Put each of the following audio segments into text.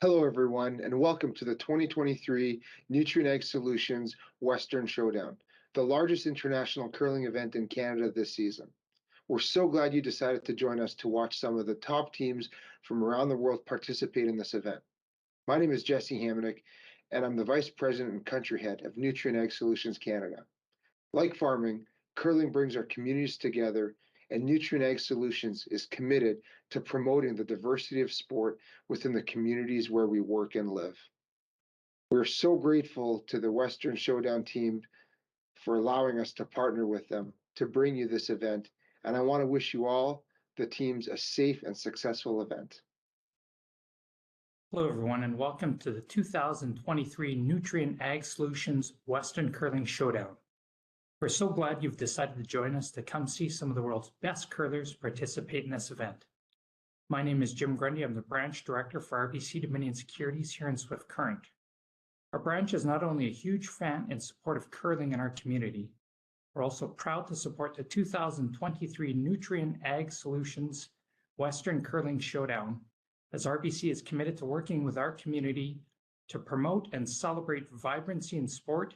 Hello, everyone, and welcome to the 2023 Nutrien Ag Solutions Western Showdown, the largest international curling event in Canada this season. We're so glad you decided to join us to watch some of the top teams from around the world participate in this event. My name is Jesse Hamonic, and I'm the Vice President and Country Head of Nutrien Ag Solutions Canada. Like farming, curling brings our communities together, and Nutrien Ag Solutions is committed to promoting the diversity of sport within the communities where we work and live. We're so grateful to the Western Showdown team for allowing us to partner with them to bring you this event, and I want to wish you all, the teams, a safe and successful event. Hello, everyone, and welcome to the 2023 Nutrien Ag Solutions Western Curling Showdown. We're so glad you've decided to join us to come see some of the world's best curlers participate in this event. My name is Jim Grundy. I'm the Branch Director for RBC Dominion Securities here in Swift Current. Our branch is not only a huge fan and support of curling in our community, we're also proud to support the 2023 Nutrien Ag Solutions Western Curling Showdown, as RBC is committed to working with our community to promote and celebrate vibrancy in sport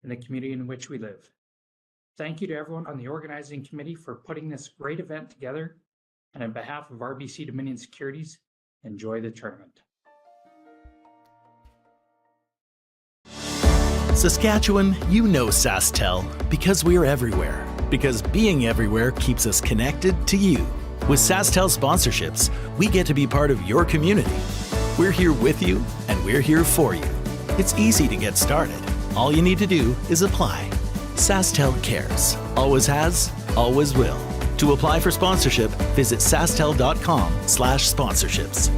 in the community in which we live. Thank you to everyone on the organizing committee for putting this great event together, and on behalf of RBC Dominion Securities, enjoy the tournament. Saskatchewan, you know SaskTel because we're everywhere. Because being everywhere keeps us connected to you. With SaskTel sponsorships, we get to be part of your community. We're here with you, and we're here for you. It's easy to get started. All you need to do is apply. SaskTel cares. Always has, always will. To apply for sponsorship, visit sastel.com/sponsorships.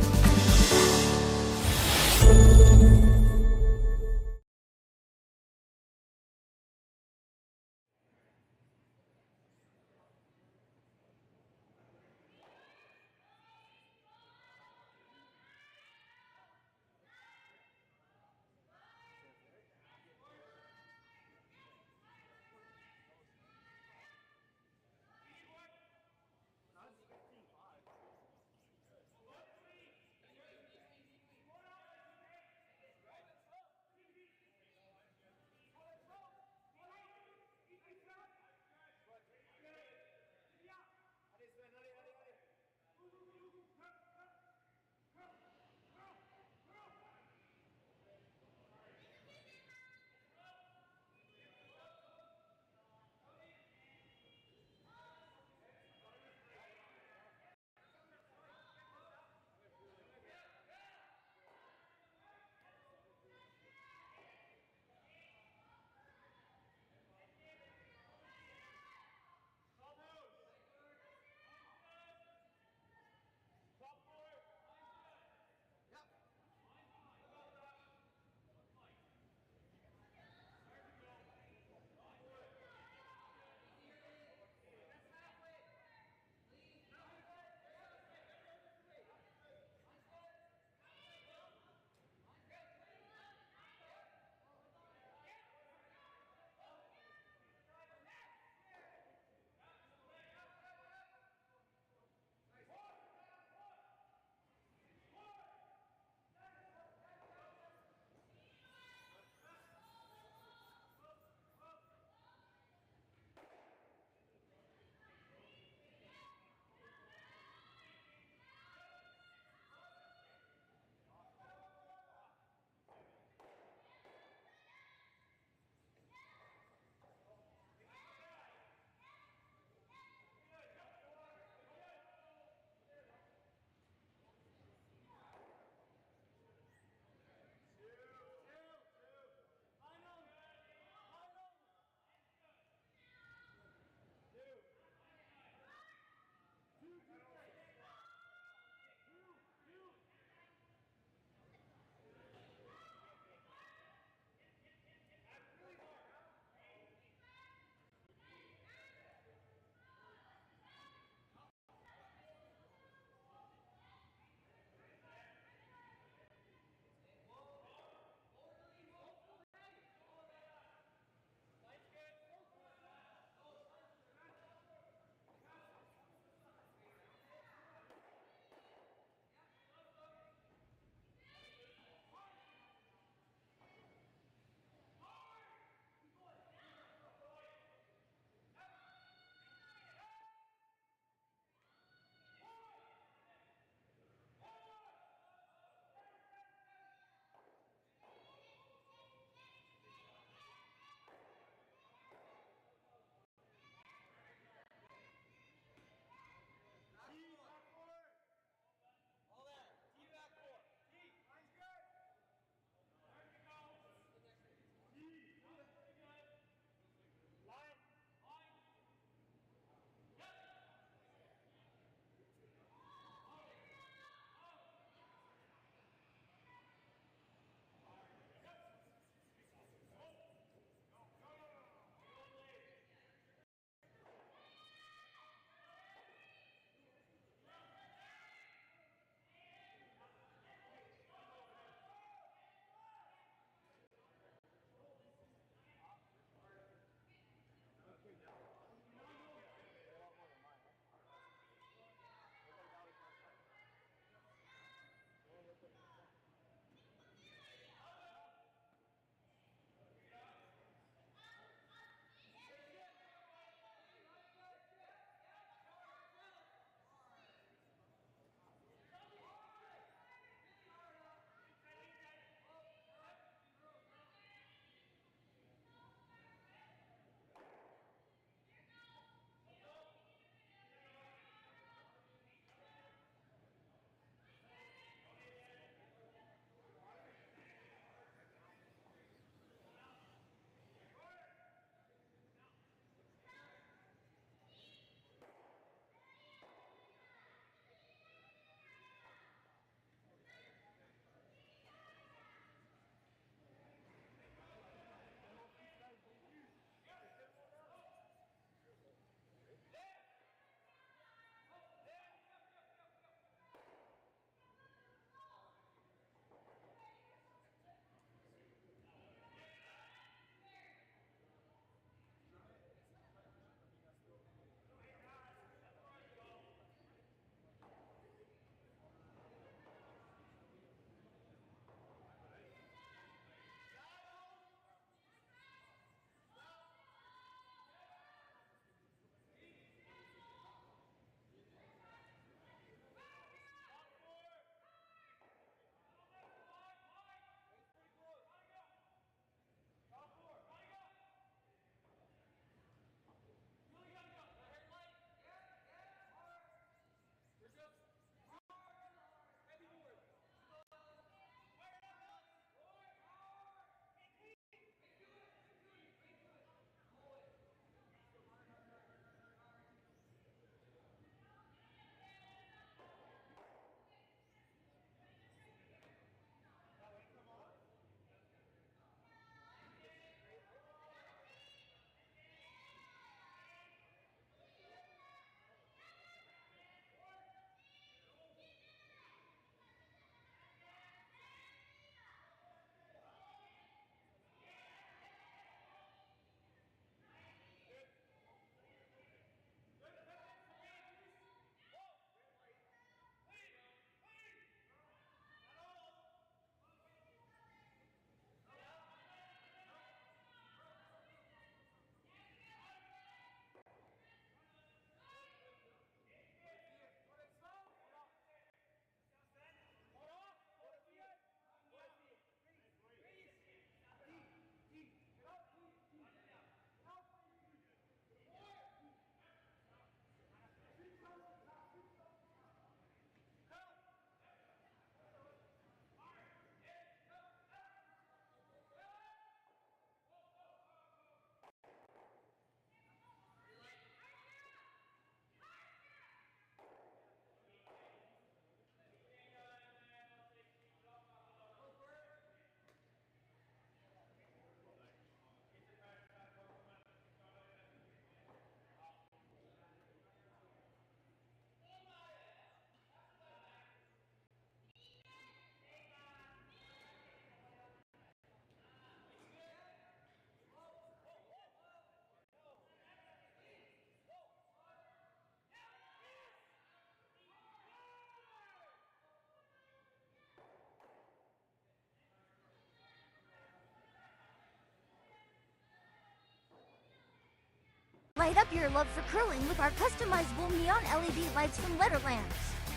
Light up your love for curling with our customizable neon LED lights from Letterlands.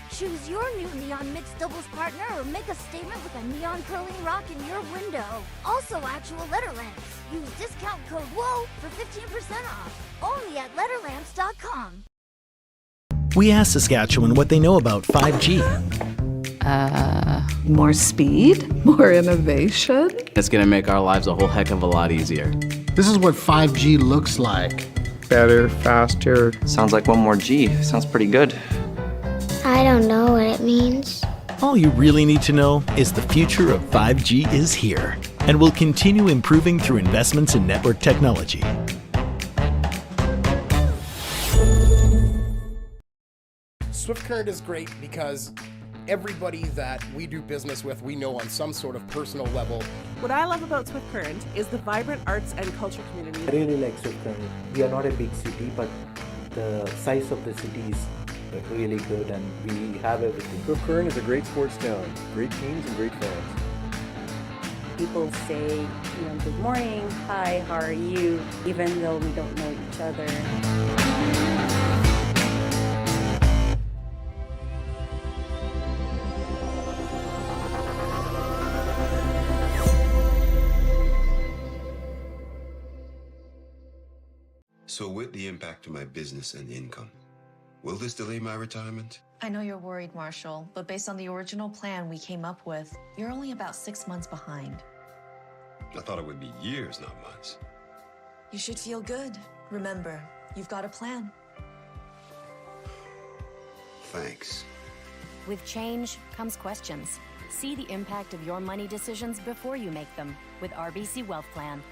Choose your new neon mixed doubles partner or make a statement with a neon curling rock in your window. Also actual Letterlands. Use discount code WHOA for 15% off. Only at Letterlands.com. We asked Saskatchewan what they know about 5G. More speed, more innovation. It's going to make our lives a whole heck of a lot easier. This is what 5G looks like. Better, faster. Sounds like one more G. Sounds pretty good. I don't know what it means. All you really need to know is the future of 5G is here and will continue improving through investments in network technology. Swift Current is great because everybody that we do business with, we know on some sort of personal level. What I love about Swift Current is the vibrant arts and culture community. I really like Swift Current. We are not a big city, but the size of the city is really good and we have everything. Swift Current is a great sports town, great teams and great fans. People say, good morning, hi, how are you, even though we don't know each other. So with the impact to my business and income, will this delay my retirement? I know you're worried, Marshall, but based on the original plan we came up with, you're only about 6 months behind. I thought it would be years, not months. You should feel good. Remember, you've got a plan. Thanks. With change comes questions. See the impact of your money decisions before you make them with RBC Wealth Plan.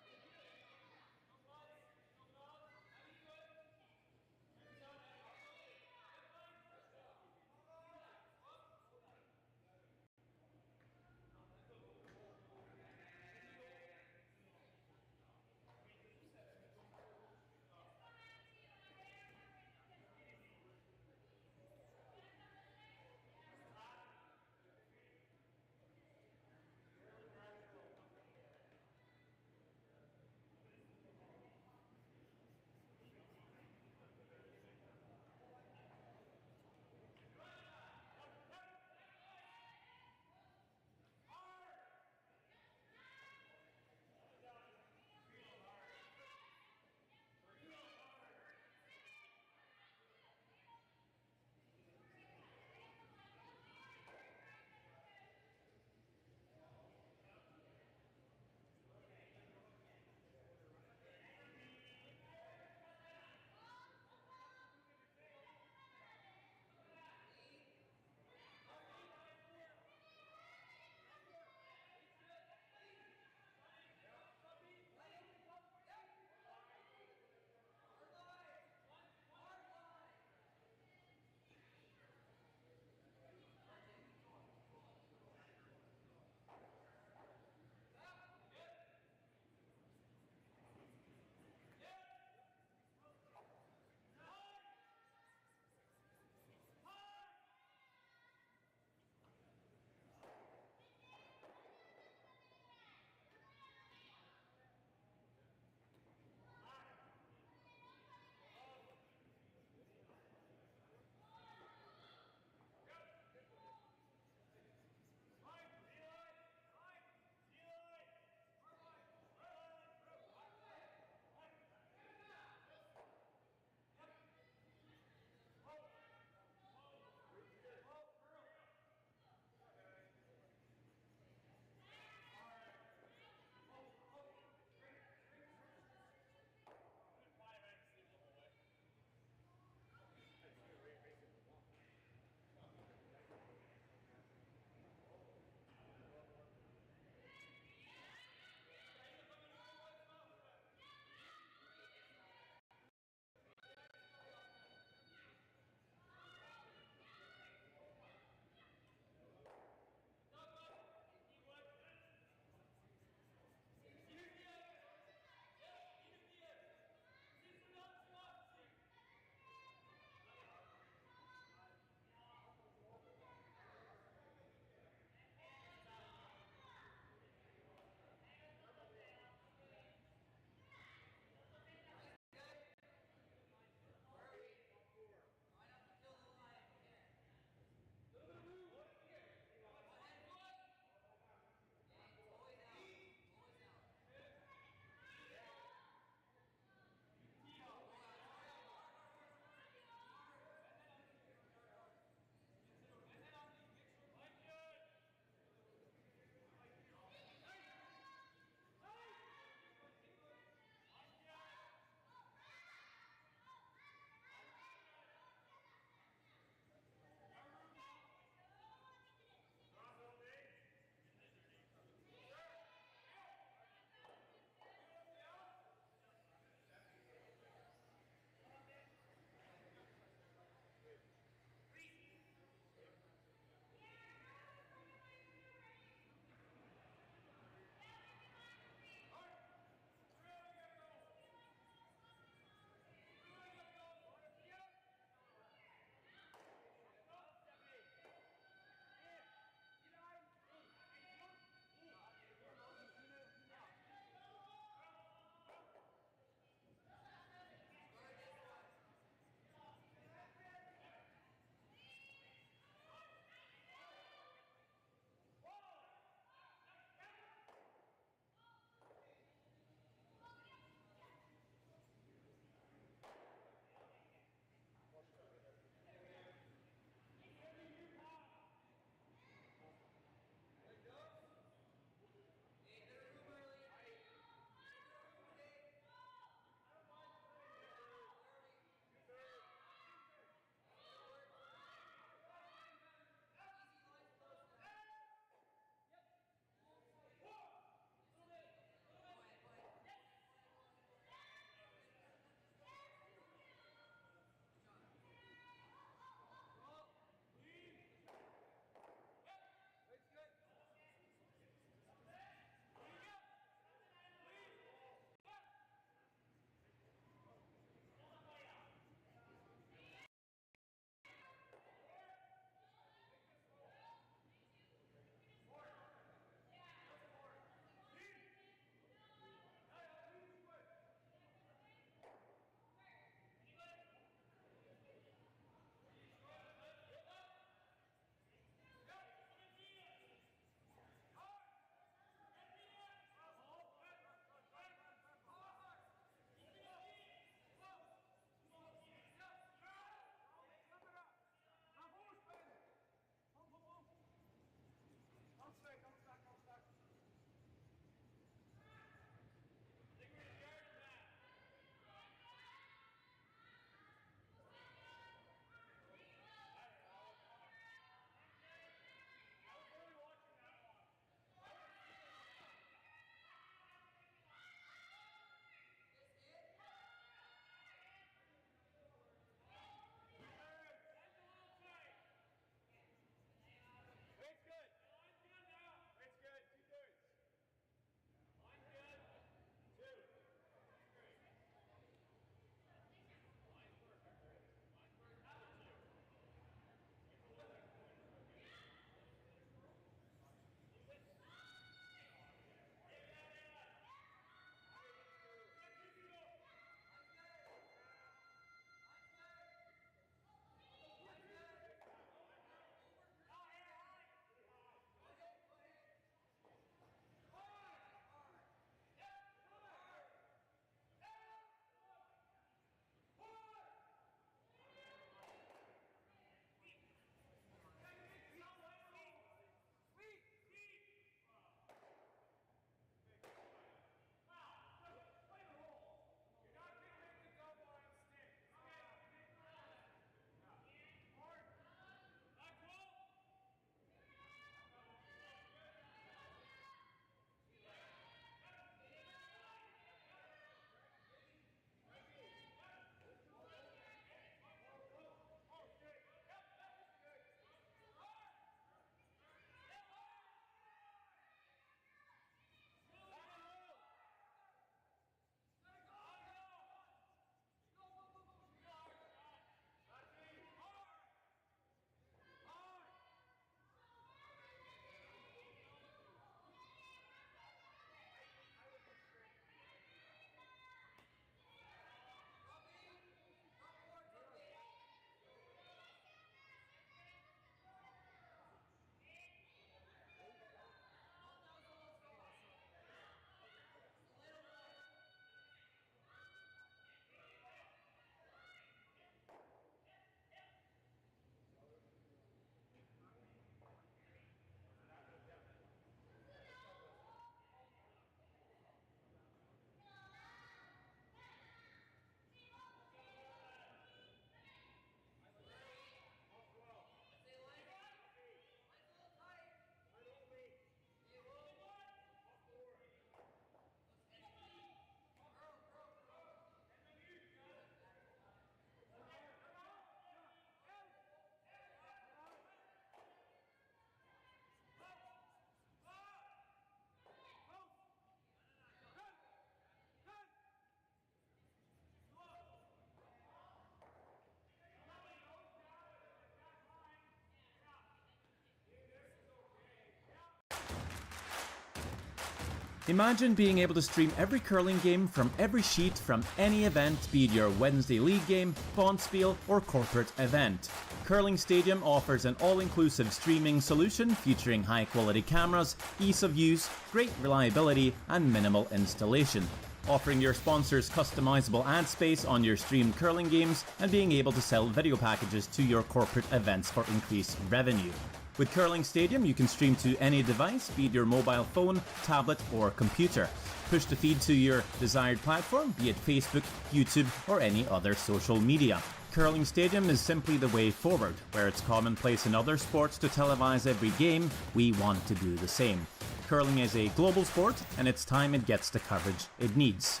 Imagine being able to stream every curling game from every sheet from any event, be it your Wednesday league game, bonspiel, or corporate event. Curling Stadium offers an all-inclusive streaming solution featuring high-quality cameras, ease of use, great reliability, and minimal installation. Offering your sponsors customizable ad space on your streamed curling games and being able to sell video packages to your corporate events for increased revenue. With Curling Stadium, you can stream to any device, be it your mobile phone, tablet, or computer. Push the feed to your desired platform, be it Facebook, YouTube, or any other social media. Curling Stadium is simply the way forward. Where it's commonplace in other sports to televise every game, we want to do the same. Curling is a global sport, and it's time it gets the coverage it needs.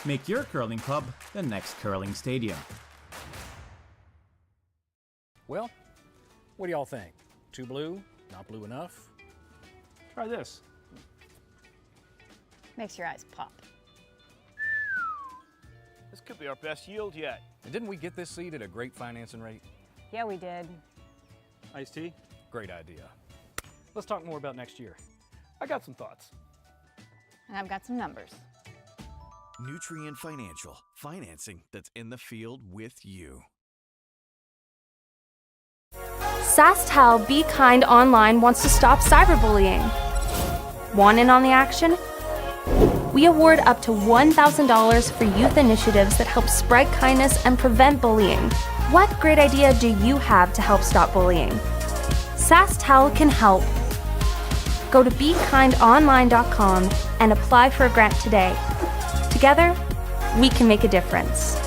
Make your curling club the next Curling Stadium. Well, what do y'all think? Too blue? Not blue enough? Try this. Makes your eyes pop. This could be our best yield yet. And didn't we get this seed at a great financing rate? Yeah, we did. Iced tea? Great idea. Let's talk more about next year. I got some thoughts. And I've got some numbers. Nutrien Financial, financing that's in the field with you. SaskTel Be Kind Online wants to stop cyberbullying. Want in on the action? We award up to $1,000 for youth initiatives that help spread kindness and prevent bullying. What great idea do you have to help stop bullying? SaskTel can help. Go to BeKindOnline.com and apply for a grant today. Together, we can make a difference.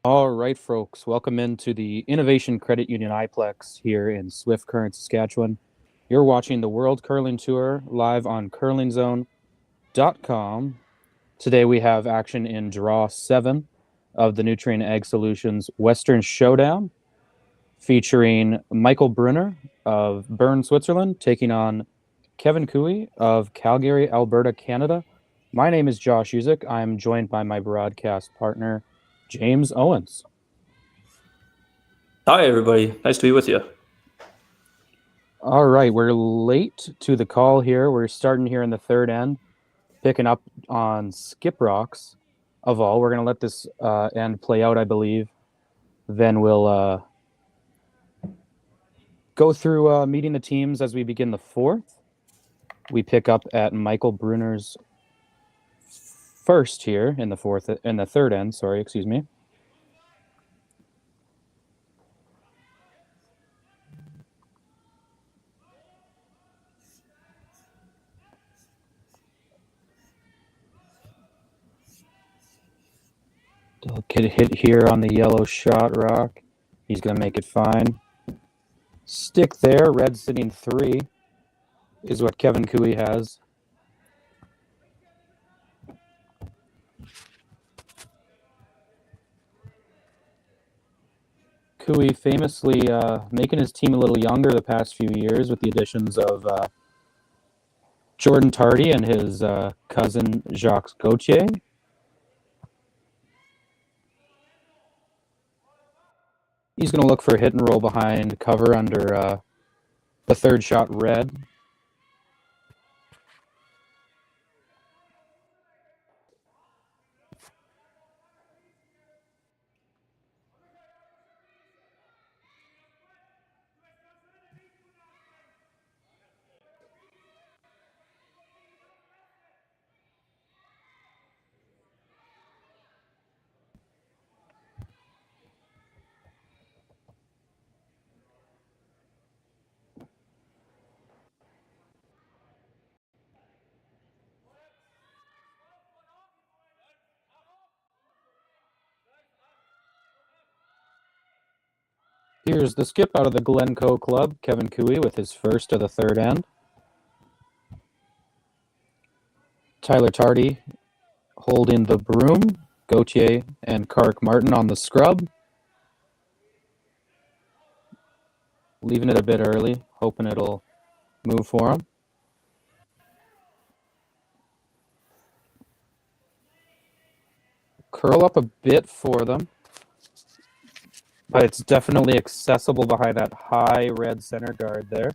All right, folks, welcome into the Innovation Credit Union iPlex here in Swift Current, Saskatchewan. You're watching the World Curling Tour live on curlingzone.com. Today we have action in Draw 7 of the Nutrien Ag Solutions Western Showdown, featuring Michael Brunner of Bern, Switzerland, taking on Kevin Cooey of Calgary, Alberta, Canada. My name is Josh Uzik. I'm joined by my broadcast partner, James Owens. Hi, everybody. Nice to be with you. All right, we're late to the call here. We're starting here in the third end, picking up on skip rocks of all. We're going to let this end play out, I believe. Then we'll go through meeting the teams as we begin the fourth. We pick up at Michael Brunner's first here in the third end. Sorry, excuse me. He'll get hit here on the yellow shot rock. He's going to make it fine. Stick there. Red sitting 3 is what Kevin Cooey has. Cooey famously making his team a little younger the past few years with the additions of Jordan Tardy and his cousin Jacques Gauthier. He's going to look for a hit and roll behind cover under the third shot red. Here's the skip out of the Glencoe Club, Kevin Cooey with his first of the third end. Tyler Tardy holding the broom. Gauthier and Kark Martin on the scrub. Leaving it a bit early, hoping it'll move for him. Curl up a bit for them. But it's definitely accessible behind that high red center guard there.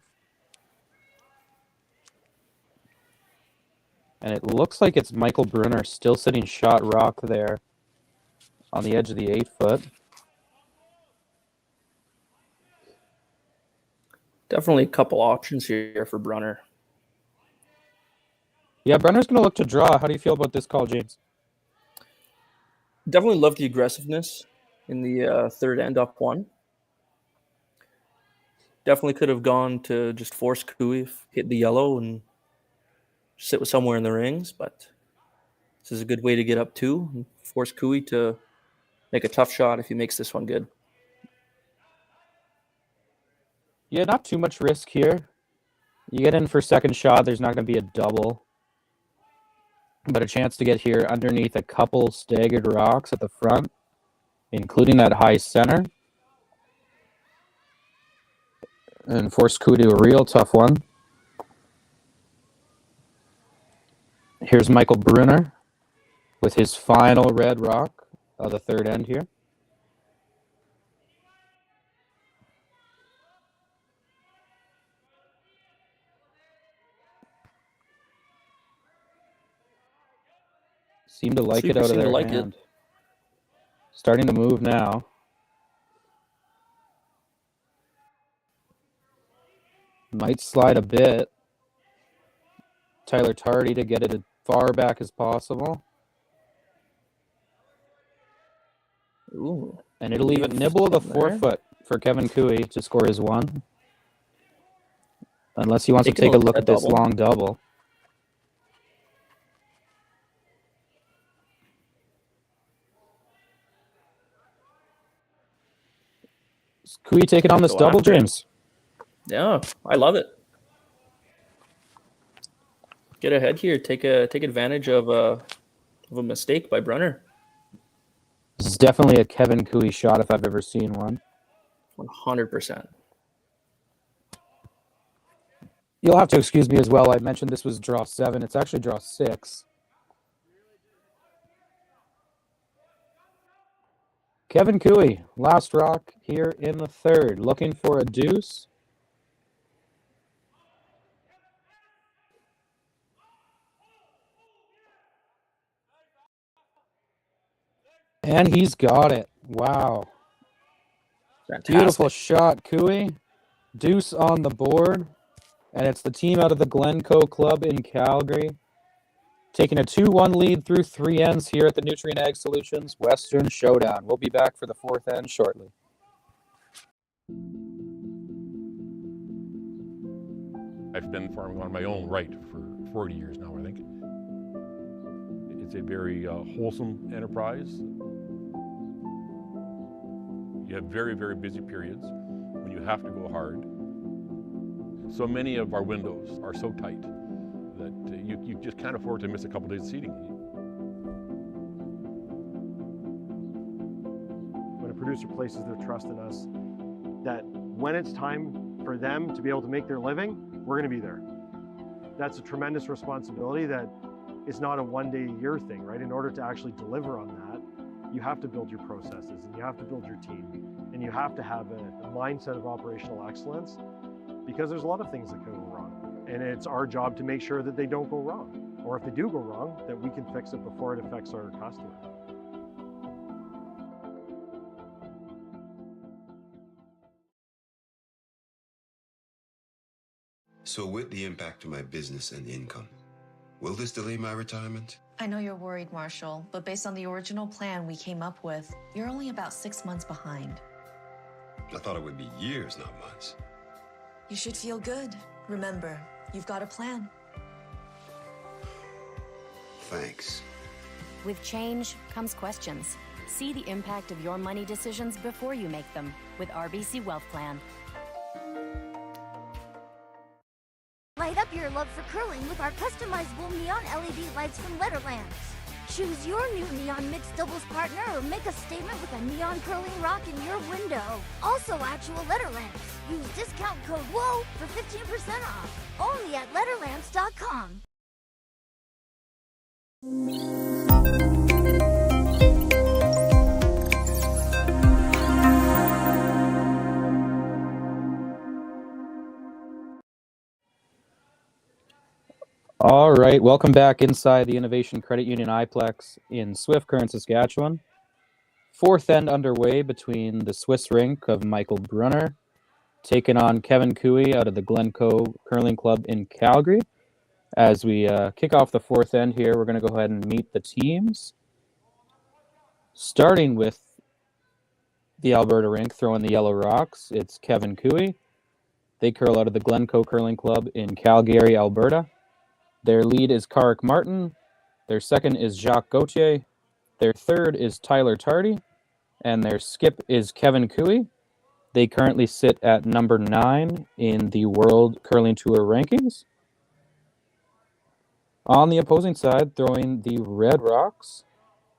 And it looks like it's Michael Brunner still sitting shot rock there on the edge of the 8-foot. Definitely a couple options here for Brunner. Yeah, Brunner's going to look to draw. How do you feel about this call, James? Definitely love the aggressiveness in the third end up 1. Definitely could have gone to just force Cooey, hit the yellow, and sit with somewhere in the rings, but this is a good way to get up 2 and force Cooey to make a tough shot if he makes this one good. Yeah, not too much risk here. You get in for second shot, there's not going to be a double. But a chance to get here underneath a couple staggered rocks at the front, including that high center. And force Cooey to a real tough one. Here's Michael Brunner with his final red rock of the third end here. Seem to like it out of their hand. Starting to move now. Might slide a bit. Tyler Tardy to get it as far back as possible. Ooh. And it'll leave it nibble the 4-foot for Kevin Cooey to score his 1. Unless he wants to take a look at this long double. Cooey taking on this Go double, after it. James. Yeah, I love it. Get ahead here. Take advantage of a mistake by Brunner. This is definitely a Kevin Cooey shot if I've ever seen one. 100%. You'll have to excuse me as well. I mentioned this was draw 7. It's actually draw 6. Kevin Cooey, last rock here in the third, looking for a deuce. And he's got it. Wow. Fantastic. Beautiful shot, Cooey. Deuce on the board. And it's the team out of the Glencoe Club in Calgary, taking a 2-1 lead through 3 ends here at the Nutrien Ag Solutions Western Showdown. We'll be back for the 4th end shortly. I've been farming on my own right for 40 years now, I think. It's a very wholesome enterprise. You have very, very busy periods when you have to go hard. So many of our windows are so tight that you just can't afford to miss a couple days of seeding. When a producer places their trust in us, that when it's time for them to be able to make their living, we're going to be there. That's a tremendous responsibility that is not a one-day-a-year thing, right? In order to actually deliver on that, you have to build your processes and you have to build your team and you have to have a mindset of operational excellence, because there's a lot of things that can go wrong. And it's our job to make sure that they don't go wrong. Or if they do go wrong, that we can fix it before it affects our customer. So with the impact to my business and income, will this delay my retirement? I know you're worried, Marshall, but based on the original plan we came up with, you're only about 6 months behind. I thought it would be years, not months. You should feel good. Remember, you've got a plan. Thanks. With change comes questions. See the impact of your money decisions before you make them with RBC Wealth Plan. Light up your love for curling with our customizable neon LED lights from Letterlands. Choose your new neon mixed doubles partner or make a statement with a neon curling rock in your window. Also actual Letterlands. Use discount code WHOA for 15% off. Only at Letterlands.com. All right, welcome back inside the Innovation Credit Union iPlex in Swift Current, Saskatchewan. 4th end underway between the Swiss rink of Michael Brunner taking on Kevin Cooey out of the Glencoe Curling Club in Calgary. As we kick off the 4th end here, we're going to go ahead and meet the teams. Starting with the Alberta rink, throwing the yellow rocks, it's Kevin Cooey. They curl out of the Glencoe Curling Club in Calgary, Alberta. Their lead is Karik Martin. Their second is Jacques Gauthier. Their third is Tyler Tardy. And their skip is Kevin Cooey. They currently sit at number 9 in the World Curling Tour rankings. On the opposing side, throwing the red rocks,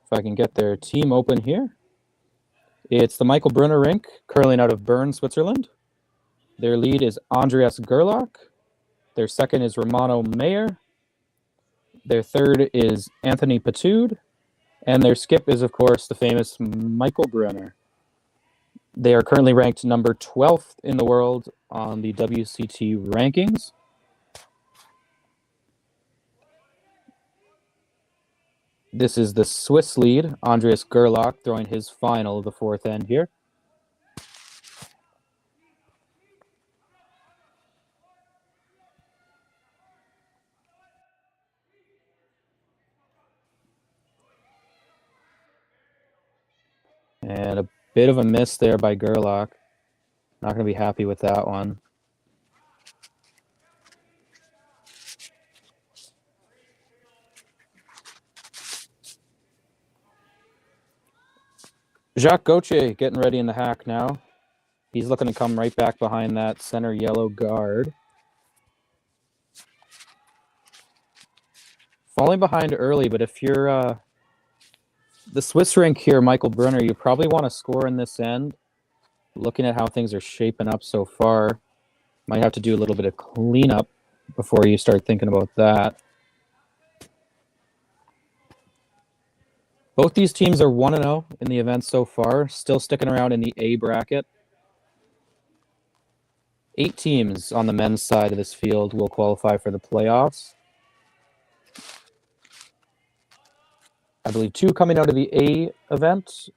if I can get their team open here, it's the Michael Brunner rink, curling out of Bern, Switzerland. Their lead is Andreas Gerlach. Their second is Romano Mayer. Their third is Anthony Patude. And their skip is, of course, the famous Michael Brunner. They are currently ranked number 12th in the world on the WCT rankings. This is the Swiss lead, Andreas Gerlach, throwing his final of the 4th end here. And a bit of a miss there by Gerlach. Not going to be happy with that one. Jacques Gauthier getting ready in the hack now. He's looking to come right back behind that center yellow guard. Falling behind early, but if you're the Swiss rink here, Michael Brunner, you probably want to score in this end. Looking at how things are shaping up so far, might have to do a little bit of cleanup before you start thinking about that. Both these teams are 1-0 in the event so far, still sticking around in the A bracket. 8 teams on the men's side of this field will qualify for the playoffs. I believe 2 coming out of the A event,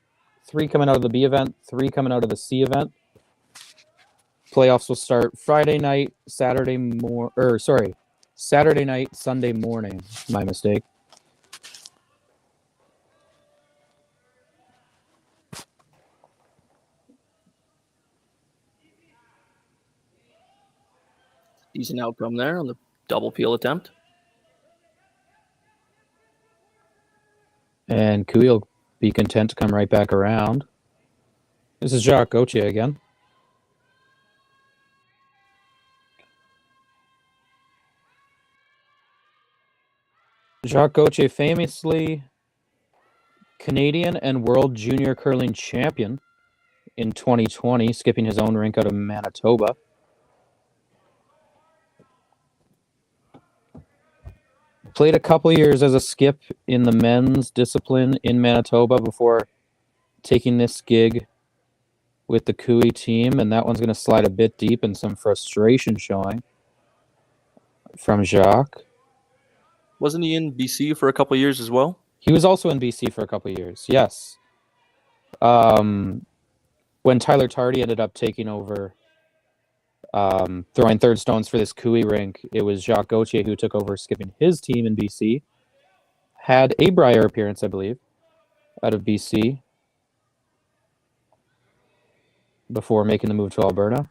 3 coming out of the B event, 3 coming out of the C event. Playoffs will start Friday night, Saturday night, Sunday morning. My mistake. Decent outcome there on the double peel attempt. And Cooey will be content to come right back around. This is Jacques Gauthier again. Jacques Gauthier, famously Canadian and World Junior Curling Champion in 2020, skipping his own rink out of Manitoba. Played a couple years as a skip in the men's discipline in Manitoba before taking this gig with the Cooey team, and that one's going to slide a bit deep and some frustration showing from Jacques. Wasn't he in BC for a couple of years as well? He was also in BC for a couple of years, yes. When Tyler Tardy ended up taking over throwing third stones for this Cooey rink, it was Jacques Gauthier who took over skipping his team in BC. Had a Brier appearance, I believe, out of BC before making the move to Alberta.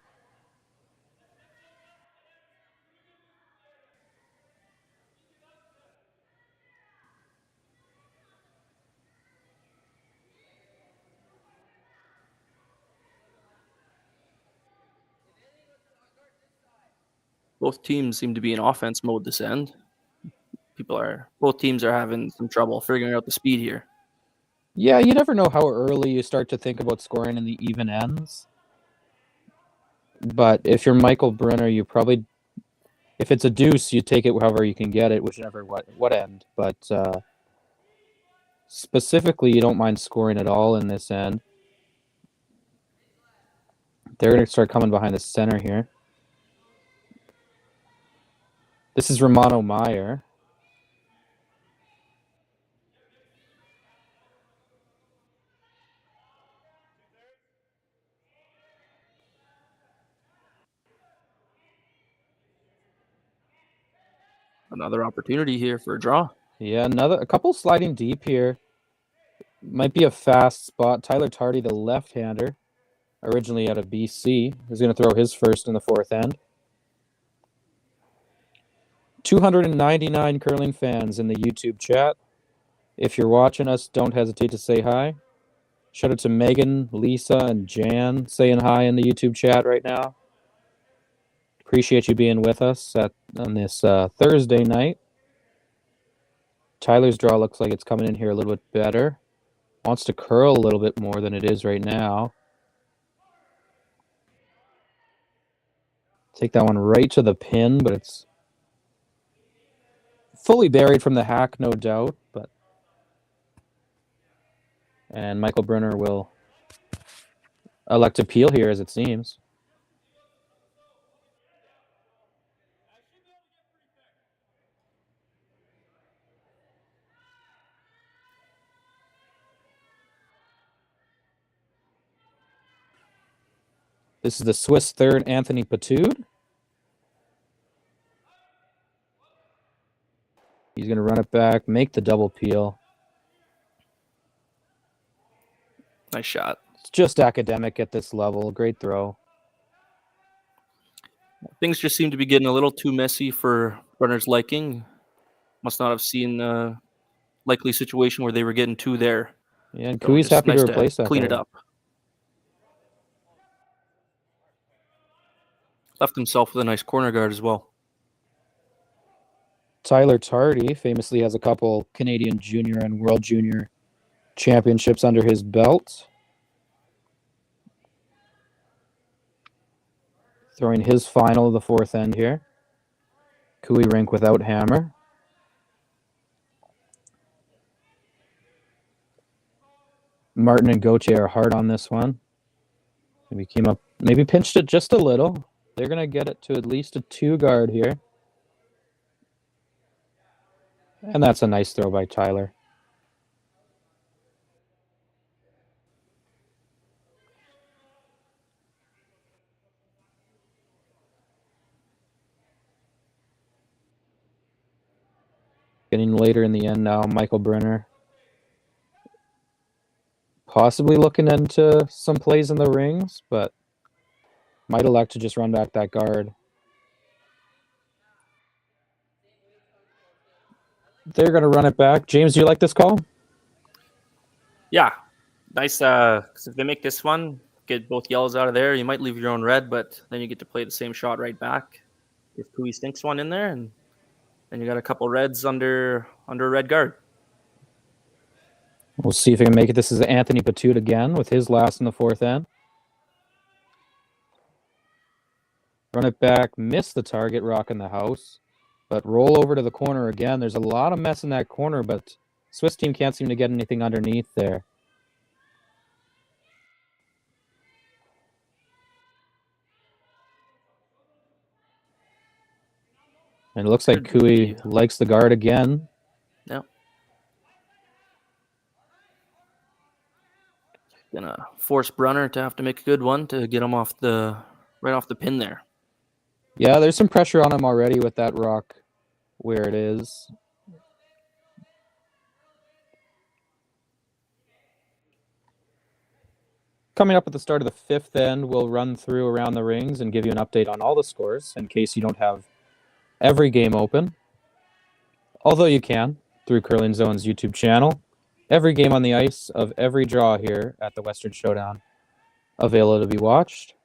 Both teams seem to be in offense mode this end. Both teams are having some trouble figuring out the speed here. Yeah, you never know how early you start to think about scoring in the even ends. But if you're Michael Brunner, you probably, if it's a deuce, you take it however you can get it, whichever what end. But specifically, you don't mind scoring at all in this end. They're going to start coming behind the center here. This is Romano Meyer. Another opportunity here for a draw. Yeah, a couple sliding deep here. Might be a fast spot. Tyler Tardy, the left-hander, originally out of BC, is going to throw his first in the fourth end. 299 curling fans in the YouTube chat. If you're watching us, don't hesitate to say hi. Shout out to Megan, Lisa, and Jan saying hi in the YouTube chat right now. Appreciate you being with us on this Thursday night. Tyler's draw looks like it's coming in here a little bit better. Wants to curl a little bit more than it is right now. Take that one right to the pin, but it's fully buried from the hack, no doubt. And Michael Brunner will elect to peel here, as it seems. This is the Swiss third, Anthony Patude. He's going to run it back, make the double peel. Nice shot. It's just academic at this level. Great throw. Things just seem to be getting a little too messy for Brunner's liking. Must not have seen a likely situation where they were getting two there. Yeah, and Cooey's happy to replace that. Clean it up. Left himself with a nice corner guard as well. Tyler Tardy famously has a couple Canadian Junior and World Junior championships under his belt. Throwing his final of the fourth end here. Cooey rink without hammer. Martin and Gauthier are hard on this one. Maybe pinched it just a little. They're going to get it to at least a 2 guard here. And that's a nice throw by Tyler. Getting later in the end now, Michael Brunner possibly looking into some plays in the rings, but might elect to just run back that guard. They're going to run it back. James, do you like this call? Yeah. Nice. 'Cause if they make this one, get both yellows out of there, you might leave your own red, but then you get to play the same shot right back. If Cooey stinks one in there, and then you got a couple reds under a red guard. We'll see if he can make it. This is Anthony Patute again with his last in the fourth end. Run it back, miss the target, rock in the house, but roll over to the corner again. There's a lot of mess in that corner, but Swiss team can't seem to get anything underneath there. And it looks like Cooey likes the guard again. Yep. Gonna force Brunner to have to make a good one to get him right off the pin there. Yeah, there's some pressure on him already with that rock where it is. Coming up at the start of the fifth end, we'll run through around the rings and give you an update on all the scores in case you don't have every game open. Although you can through Curling Zone's YouTube channel. Every game on the ice of every draw here at the Western Showdown available to be watched.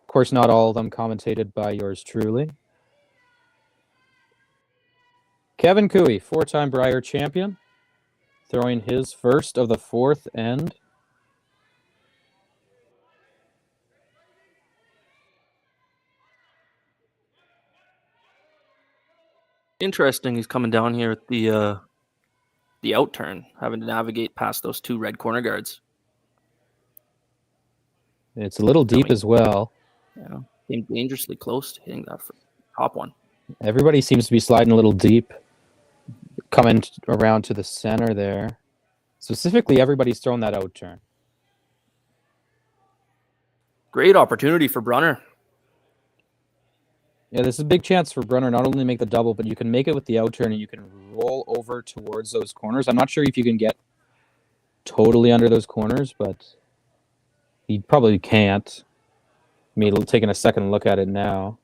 Of course, not all of them commentated by yours truly. Kevin Cooey, 4-time Brier champion, throwing his first of the fourth end. Interesting, he's coming down here at the out turn, having to navigate past those 2 red corner guards. It's a little deep as well. Yeah, came dangerously close to hitting that top one. Everybody seems to be sliding a little deep, coming around to the center there. Specifically, everybody's throwing that out turn. Great opportunity for Brunner. Yeah, this is a big chance for Brunner not only to make the double, but you can make it with the out turn and you can roll over towards those corners. I'm not sure if you can get totally under those corners, but he probably can't. Me taking a second look at it now.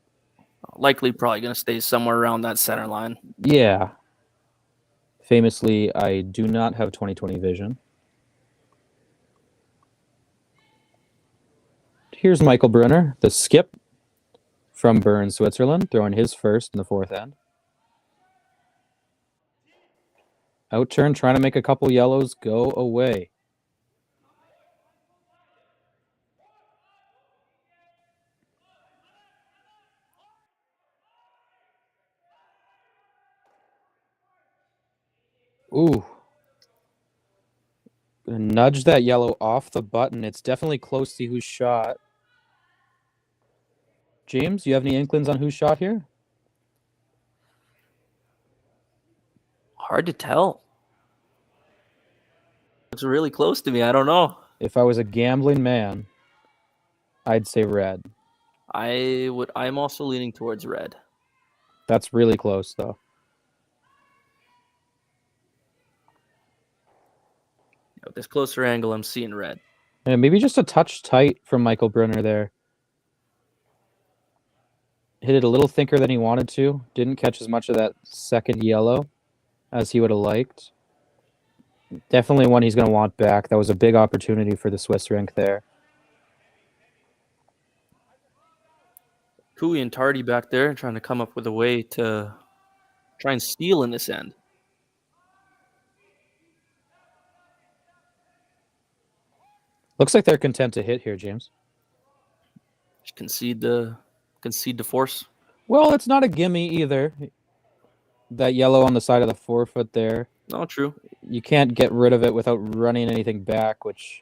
Likely probably going to stay somewhere around that center line. Yeah. Famously, I do not have 20/20 vision. Here's Michael Brunner, the skip from Bern, Switzerland, throwing his first in the fourth end. Out turn, trying to make a couple yellows go away. Ooh. Gonna nudge that yellow off the button. It's definitely close to whose shot. James, you have any inklings on whose shot here? Hard to tell. It's really close to me. I don't know. If I was a gambling man, I'd say red. I'm also leaning towards red. That's really close, though. At this closer angle, I'm seeing red. And maybe just a touch tight from Michael Brunner there. Hit it a little thicker than he wanted to. Didn't catch as much of that second yellow as he would have liked. Definitely one he's going to want back. That was a big opportunity for the Swiss rink there. Cooey and Tardy back there trying to come up with a way to try and steal in this end. Looks like they're content to hit here, James. Just concede the force. Well, it's not a gimme either. That yellow on the side of the forefoot there. No, true. You can't get rid of it without running anything back, which,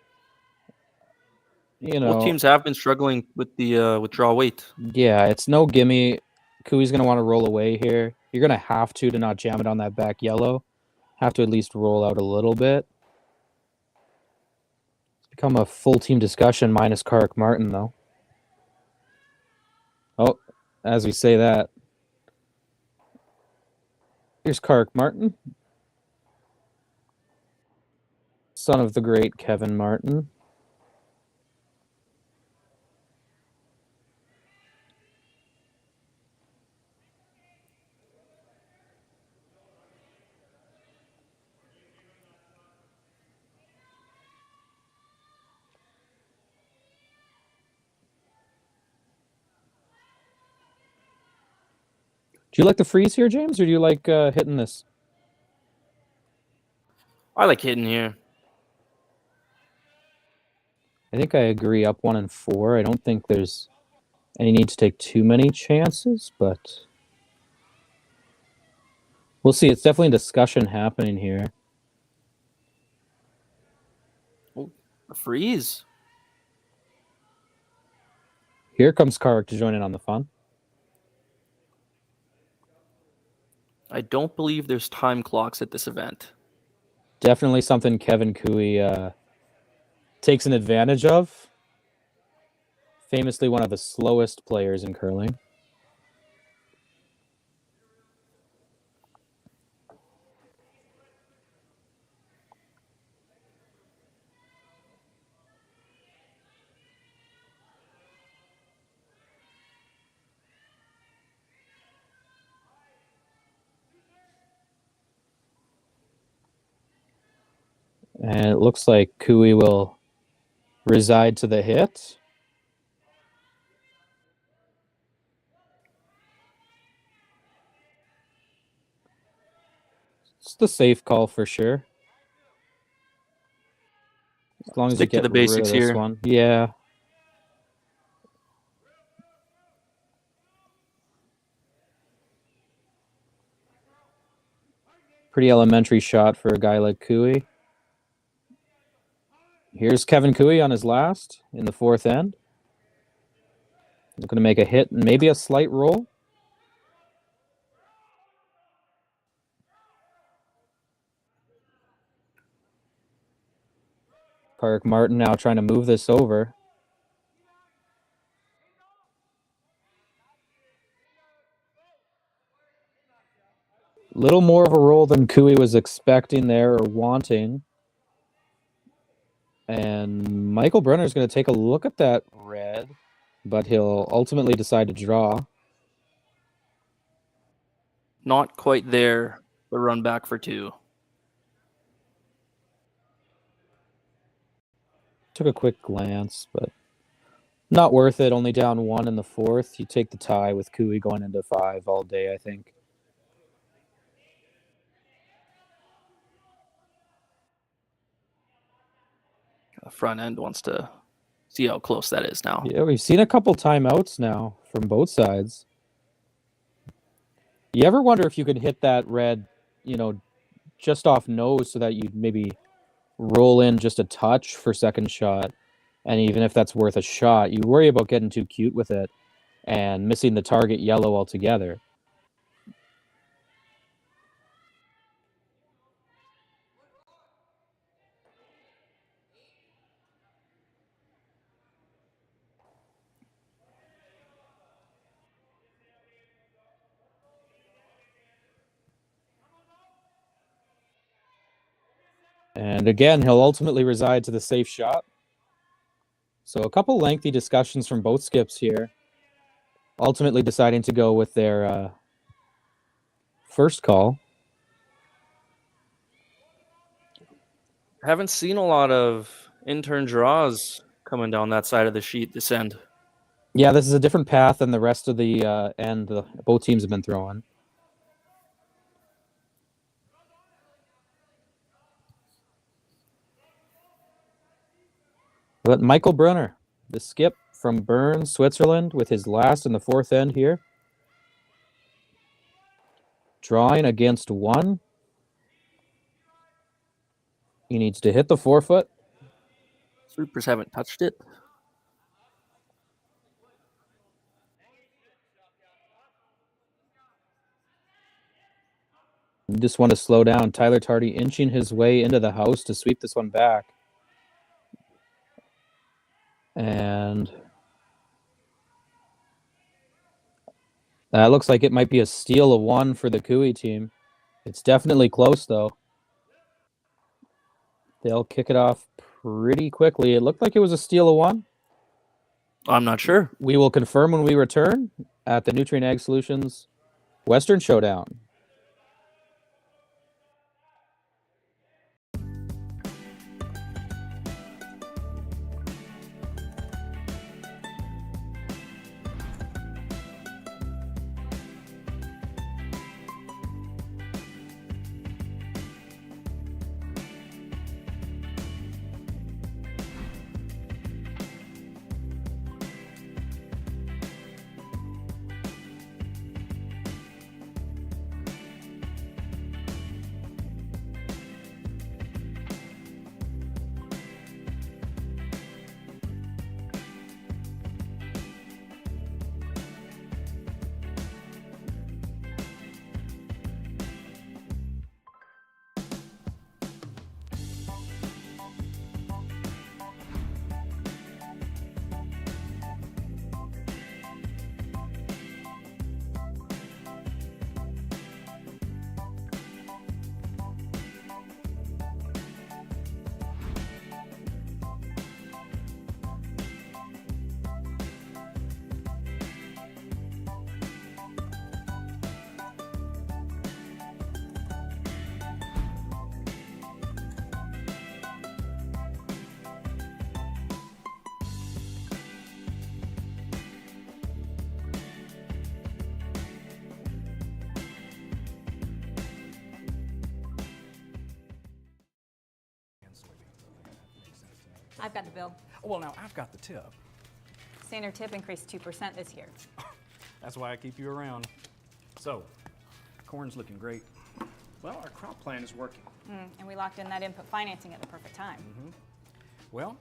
you know. Both teams have been struggling with the withdraw weight. Yeah, it's no gimme. Cooey's going to want to roll away here. You're going to have to not jam it on that back yellow. Have to at least roll out a little bit. It's become a full team discussion minus Kark Martin, though. Oh, as we say that. Here's Kark Martin. Son of the great Kevin Martin. Do you like the freeze here, James, or do you like hitting this? I like hitting here. I think I agree, up 1 and 4. I don't think there's any need to take too many chances, but we'll see. It's definitely a discussion happening here. Oh, a freeze. Here comes Kark to join in on the fun. I don't believe there's time clocks at this event. Definitely something Kevin Cooey takes an advantage of. Famously one of the slowest players in curling. And it looks like Cooey will reside to the hit. It's the safe call for sure. As long as you Stick to get the basics rid of this here. one. Yeah. Pretty elementary shot for a guy like Cooey. Here's Kevin Cooey on his last in the fourth end. He's going to make a hit and maybe a slight roll. Kark Martin now trying to move this over. Little more of a roll than Cooey was expecting there or wanting. And Michael Brunner is going to take a look at that red, but he'll ultimately decide to draw. Not quite there, but run back for 2. Took a quick glance, but not worth it. Only down 1 in the fourth. You take the tie with Cooey going into 5 all day, I think. The front end wants to see how close that is now. Yeah, we've seen a couple timeouts now from both sides. You ever wonder if you could hit that red, just off nose so that you'd maybe roll in just a touch for second shot? And even if that's worth a shot, you worry about getting too cute with it and missing the target yellow altogether. And again, he'll ultimately reside to the safe shot. So a couple lengthy discussions from both skips here. Ultimately deciding to go with their first call. Haven't seen a lot of intern draws coming down that side of the sheet this end. Yeah, this is a different path than the rest of the end both teams have been throwing. But Michael Brunner, the skip from Bern, Switzerland, with his last in the fourth end here. Drawing against one. He needs to hit the 4-foot. Sweepers haven't touched it. You just want to slow down. Tyler Tardy inching his way into the house to sweep this one back. And that looks like it might be a steal of one for the Cooey team. It's definitely close, though. They'll kick it off pretty quickly. It looked like it was a steal of one. I'm not sure. We will confirm when we return at the Nutrien Ag Solutions Western Showdown. I've got the bill. Well, now I've got the tip. Standard tip increased 2% this year. That's why I keep you around. So, corn's looking great. Well, our crop plan is working. And we locked in that input financing at the perfect time. Well,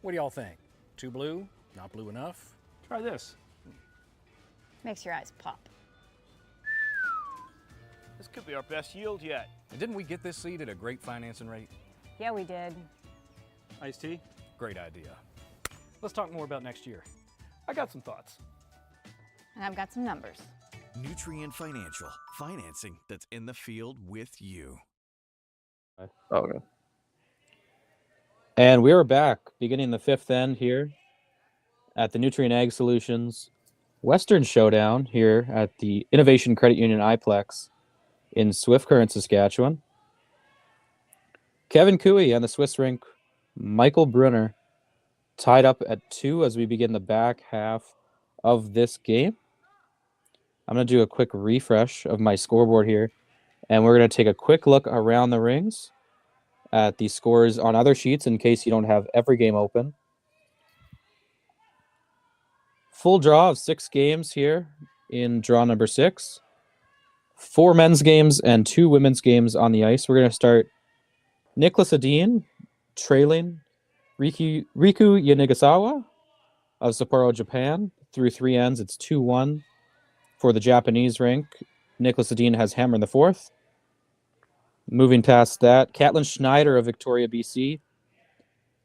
what do y'all think? Too blue? Not blue enough? Try this. Makes your eyes pop. This could be our best yield yet. And didn't we get this seed at a great financing rate? Yeah, we did. Iced tea? Great idea. Let's talk more about next year. I got some thoughts. And I've got some numbers. Nutrien Financial, financing that's in the field with you. Okay. And we are back, beginning the fifth end here at the Nutrien Ag Solutions Western Showdown here at the Innovation Credit Union iPlex in Swift Current, Saskatchewan. Kevin Cooey on the Swiss rink, Michael Brunner tied up at 2 as we begin the back half of this game. I'm going to do a quick refresh of my scoreboard here, and we're going to take a quick look around the rings at the scores on other sheets in case you don't have every game open. Full draw of 6 games here in draw number 6. 4 men's games and 2 women's games on the ice. We're going to start Nicholas Adine trailing Riku Yanigasawa of Sapporo, Japan. Through 3 ends, it's 2-1 for the Japanese rink. Nicholas Adine has hammer in the 4th. Moving past that, Caitlin Schneider of Victoria, BC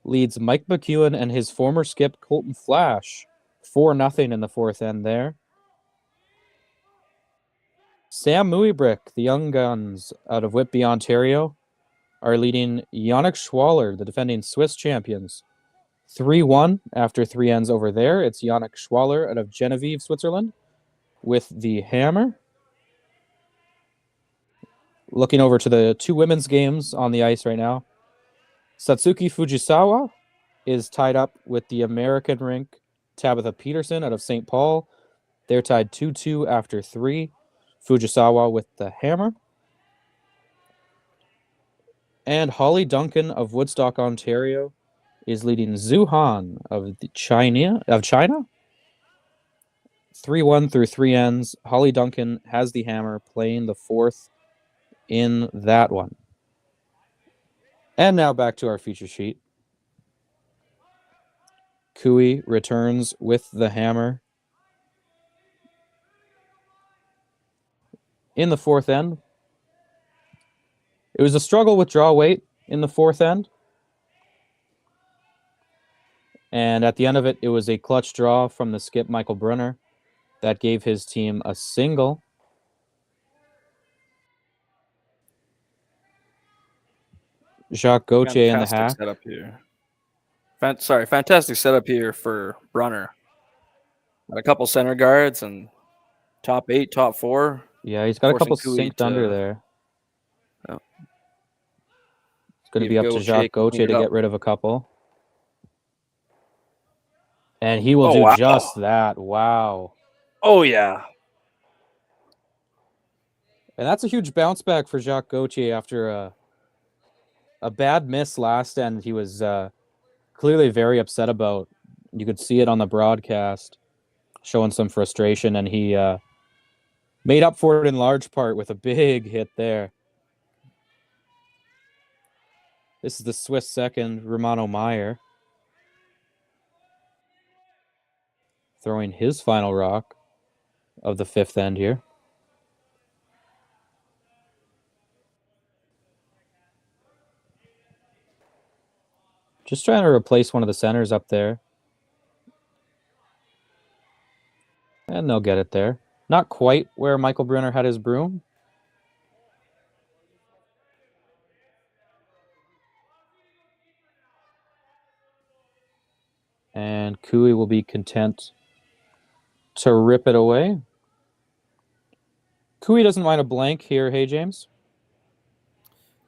leads Mike McEwen and his former skip Colton Flash 4-0 in the 4th end there. Sam Muibrick, the Young Guns out of Whitby, Ontario, are leading Yannick Schwaller, the defending Swiss champions, 3-1 after 3 ends over there. It's Yannick Schwaller out of Genevieve, Switzerland, with the hammer. Looking over to the 2 women's games on the ice right now. Satsuki Fujisawa is tied up with the American rink, Tabitha Peterson out of St. Paul. They're tied 2-2 after 3. Fujisawa with the hammer. And Holly Duncan of Woodstock, Ontario is leading Zhu Han of China. 3-1 through 3 ends. Holly Duncan has the hammer, playing the 4th in that one. And now back to our feature sheet. Cooey returns with the hammer in the 4th end. It was a struggle with draw weight in the 4th end. And at the end of it, it was a clutch draw from the skip, Michael Brunner, that gave his team a single. Jacques Gauthier in the hack. Setup here. Fantastic setup here for Brunner. Got a couple center guards and top 8, top 4. Yeah, he's got a couple synced under there. Yeah. It's going to be up to Jacques Gauthier to get rid of a couple. And he will do just that. Wow. Oh, yeah. And that's a huge bounce back for Jacques Gauthier after a bad miss last end. He was clearly very upset about. You could see it on the broadcast, showing some frustration, and he made up for it in large part with a big hit there. This is the Swiss second, Romano Meyer, throwing his final rock of the 5th end here. Just trying to replace one of the centers up there. And they'll get it there. Not quite where Michael Brunner had his broom. And Cooey will be content to rip it away. Cooey doesn't mind a blank here, hey, James?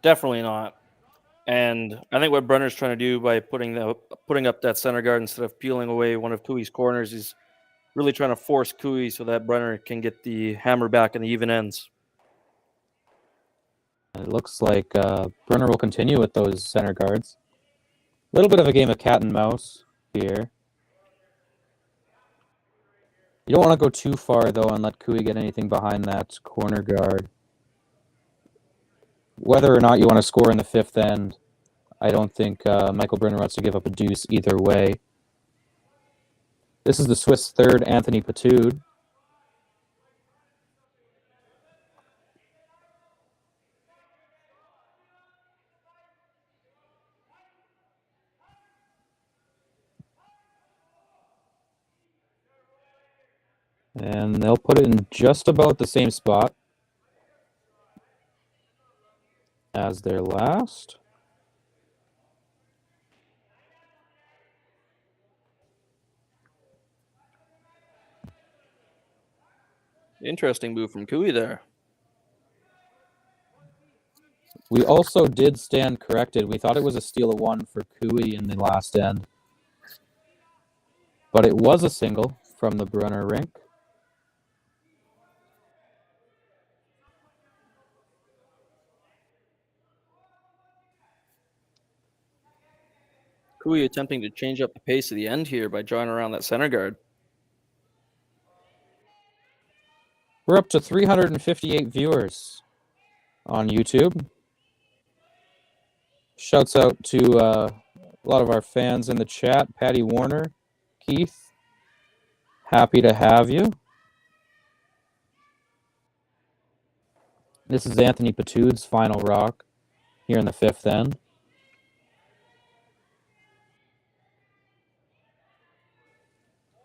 Definitely not. And I think what Brunner's trying to do by putting up that center guard instead of peeling away one of Cooey's corners is really trying to force Cooey so that Brunner can get the hammer back in the even ends. It looks like Brunner will continue with those center guards. A little bit of a game of cat and mouse here. You don't want to go too far, though, and let Cooey get anything behind that corner guard. Whether or not you want to score in the 5th end, I don't think Michael Brunner wants to give up a deuce either way. This is the Swiss 3rd, Anthony Patude. And they'll put it in just about the same spot as their last. Interesting move from Cooey there. We also did stand corrected. We thought it was a steal of 1 for Cooey in the last end. But it was a single from the Brunner rink. Cooey attempting to change up the pace of the end here by drawing around that center guard. We're up to 358 viewers on YouTube. Shouts out to a lot of our fans in the chat. Patty Warner, Keith, happy to have you. This is Anthony Patude's final rock here in the 5th end.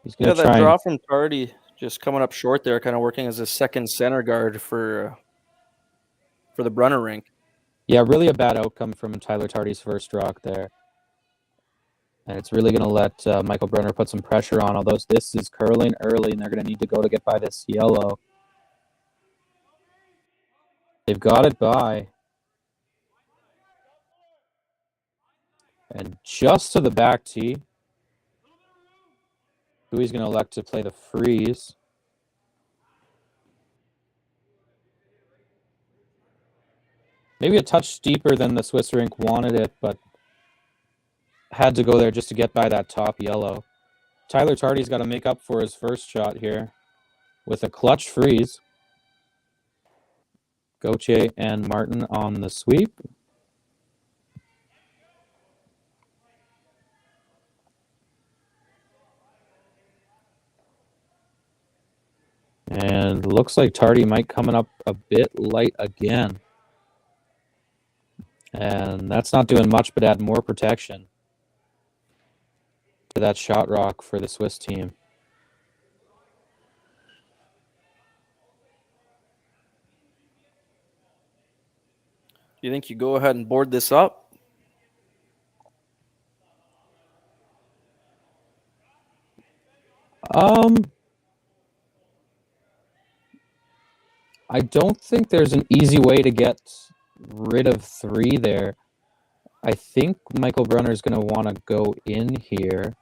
He's gonna that draw from Tardy just coming up short there, kind of working as a second center guard for the Brunner rink. Yeah, really a bad outcome from Tyler Tardy's first rock there. And it's really going to let Michael Brunner put some pressure on, although this is curling early, and they're going to need to go to get by this yellow. They've got it by. And just to the back tee. Cooey's going to elect to play the freeze. Maybe a touch deeper than the Swiss rink wanted it, but had to go there just to get by that top yellow. Tyler Tardy's got to make up for his first shot here with a clutch freeze. Gauthier and Martin on the sweep. And looks like Tardy might coming up a bit light again. And that's not doing much but add more protection to that shot rock for the Swiss team. Do you think you go ahead and board this up? I don't think there's an easy way to get rid of 3 there. I think Michael Brunner is going to want to go in here.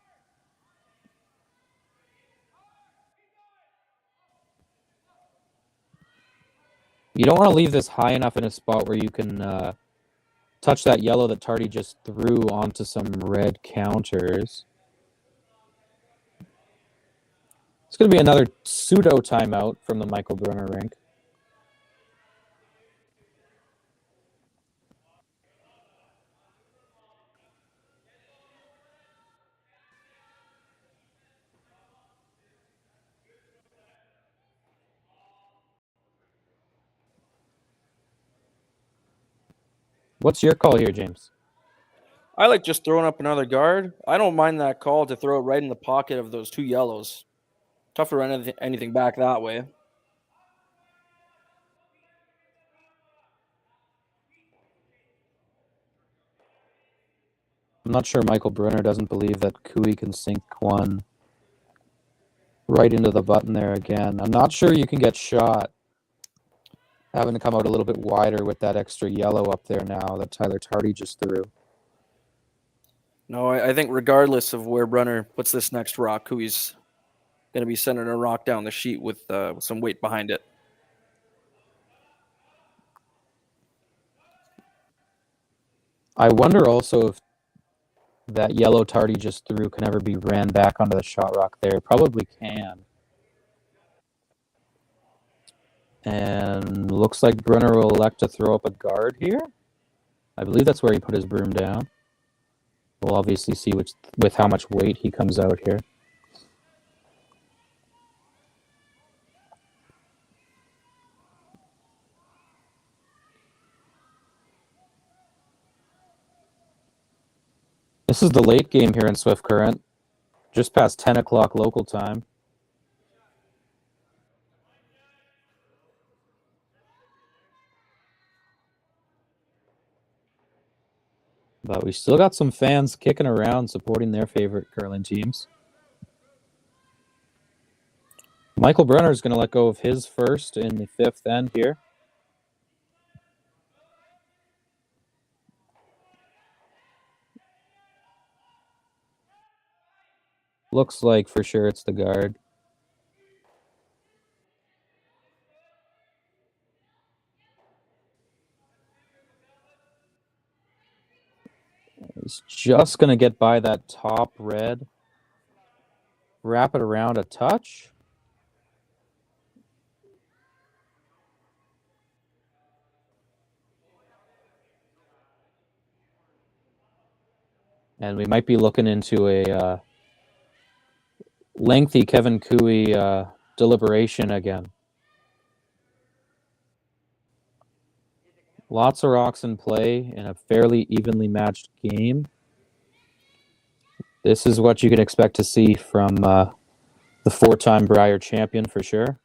You don't want to leave this high enough in a spot where you can touch that yellow that Tardy just threw onto some red counters. It's going to be another pseudo timeout from the Michael Brunner rink. What's your call here, James? I like just throwing up another guard. I don't mind that call to throw it right in the pocket of those 2 yellows. Tough to run anything back that way. I'm not sure Michael Brunner doesn't believe that Cooey can sink one right into the button there again. I'm not sure you can get shot having to come out a little bit wider with that extra yellow up there now that Tyler Tardy just threw. No, I think regardless of where Brunner puts this next rock, Cooey's going to be sending a rock down the sheet with some weight behind it. I wonder also if that yellow Tardy just threw can ever be ran back onto the shot rock there. Probably can. And looks like Brunner will elect to throw up a guard here. I believe that's where he put his broom down. We'll obviously see with how much weight he comes out here. This is the late game here in Swift Current, just past 10 o'clock local time. But we still got some fans kicking around supporting their favorite curling teams. Michael Brunner is going to let go of his first in the 5th end here. Looks like for sure it's the guard. He's just going to get by that top red. Wrap it around a touch. And we might be looking into a lengthy Kevin Cooey deliberation again. Lots of rocks in play in a fairly evenly matched game. This is what you can expect to see from the 4-time Brier champion for sure.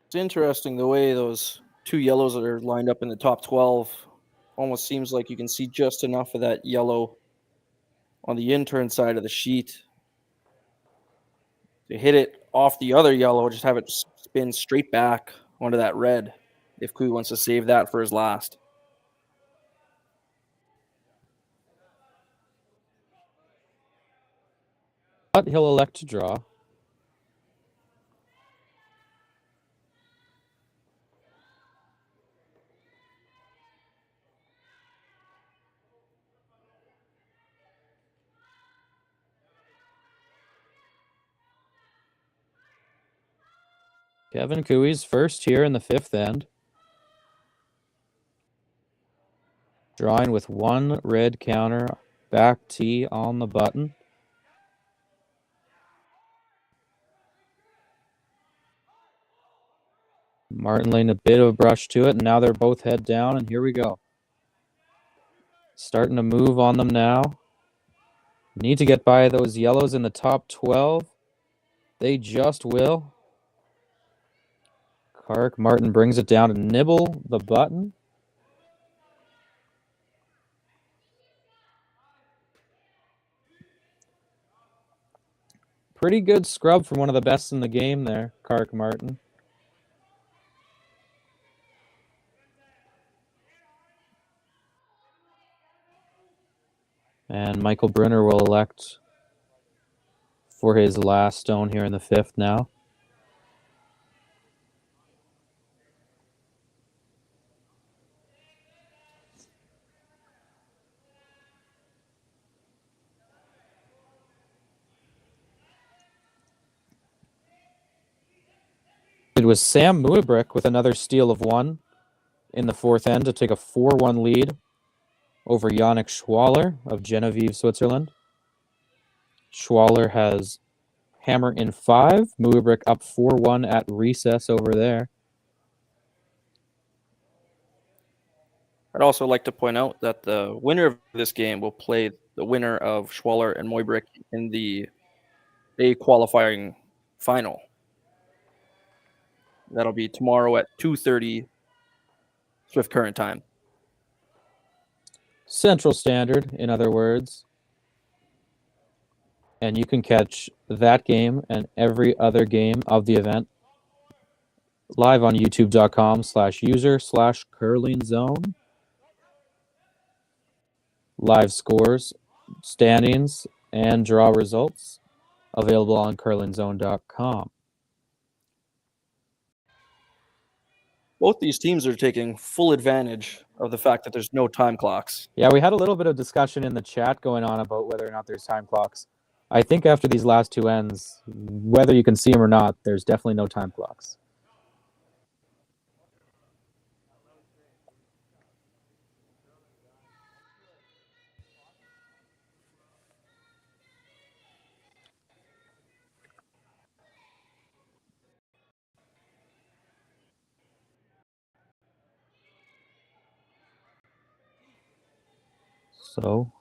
It's interesting the way those 2 yellows that are lined up in the top 12. Almost seems like you can see just enough of that yellow on the intern side of the sheet. To hit it off the other yellow, just have it spin straight back onto that red if Kui wants to save that for his last. But he'll elect to draw. Kevin Cooey's first here in the fifth end. Drawing with one red counter, back T on the button. Martin laying a bit of a brush to it, and now they're both head down, and here we go. Starting to move on them now. Need to get by those yellows in the top 12. They just will. Kark Martin brings it down to nibble the button. Pretty good scrub from one of the best in the game there, Kark Martin. And Michael Brunner will elect for his last stone here in the fifth now. It was Sam Muibrick with another steal of one in the fourth end to take a 4-1 lead over Yannick Schwaller of Genevieve, Switzerland. Schwaller has hammer in 5. Muibrick up 4-1 at recess over there. I'd also like to point out that the winner of this game will play the winner of Schwaller and Muibrick in the A qualifying final. That'll be tomorrow at 2:30 Swift Current time. Central Standard, in other words. And you can catch that game and every other game of the event live on youtube.com/user/curlingzone. Live scores, standings, and draw results available on curlingzone.com. Both these teams are taking full advantage of the fact that there's no time clocks. Yeah, we had a little bit of discussion in the chat going on about whether or not there's time clocks. I think after these last two ends, whether you can see them or not, there's definitely no time clocks. So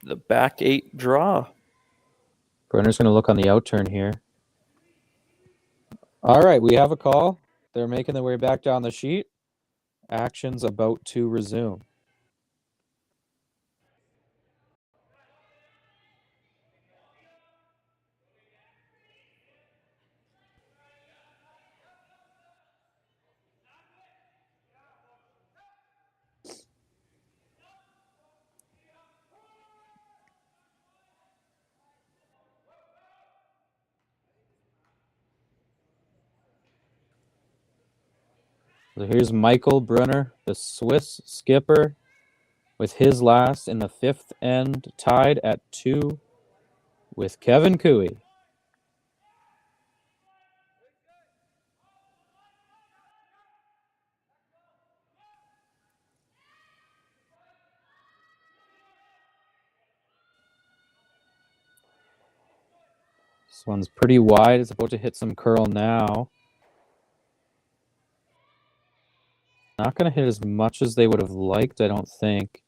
the back 8 draw. Brunner's going to look on the out turn here. All right, we have a call. They're making their way back down the sheet. Action's about to resume. So here's Michael Brunner, the Swiss skipper, with his last in the fifth end, tied at 2 with Kevin Cooey. This one's pretty wide. It's about to hit some curl now. Not going to hit as much as they would have liked, I don't think.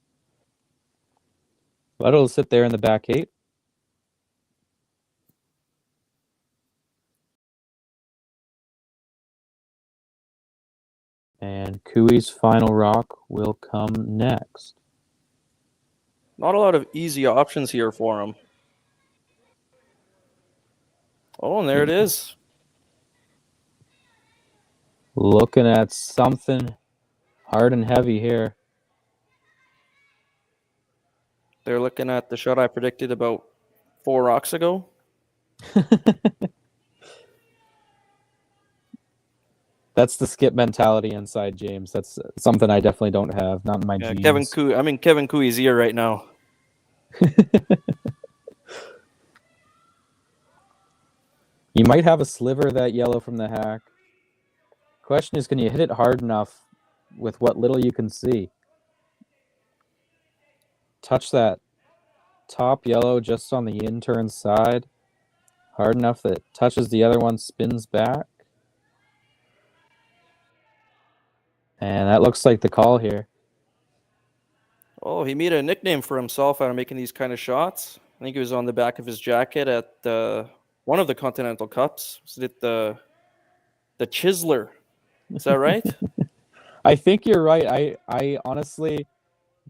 But it'll sit there in the back 8. And Cooey's final rock will come next. Not a lot of easy options here for him. Oh, and there it is. Looking at something hard and heavy here. They're looking at the shot I predicted about 4 rocks ago. That's the skip mentality inside James. That's something I definitely don't have, not in my genes. I'm in Kevin Cooey's ear right now. You might have a sliver of that yellow from the hack. Question is, can you hit it hard enough with what little you can see? Touch that top yellow just on the in-turn side. Hard enough that it touches the other one, spins back. And that looks like the call here. Oh, he made a nickname for himself out of making these kind of shots. I think it was on the back of his jacket at one of the Continental Cups. Was it the Chiseler? Is that right? I think you're right. I honestly,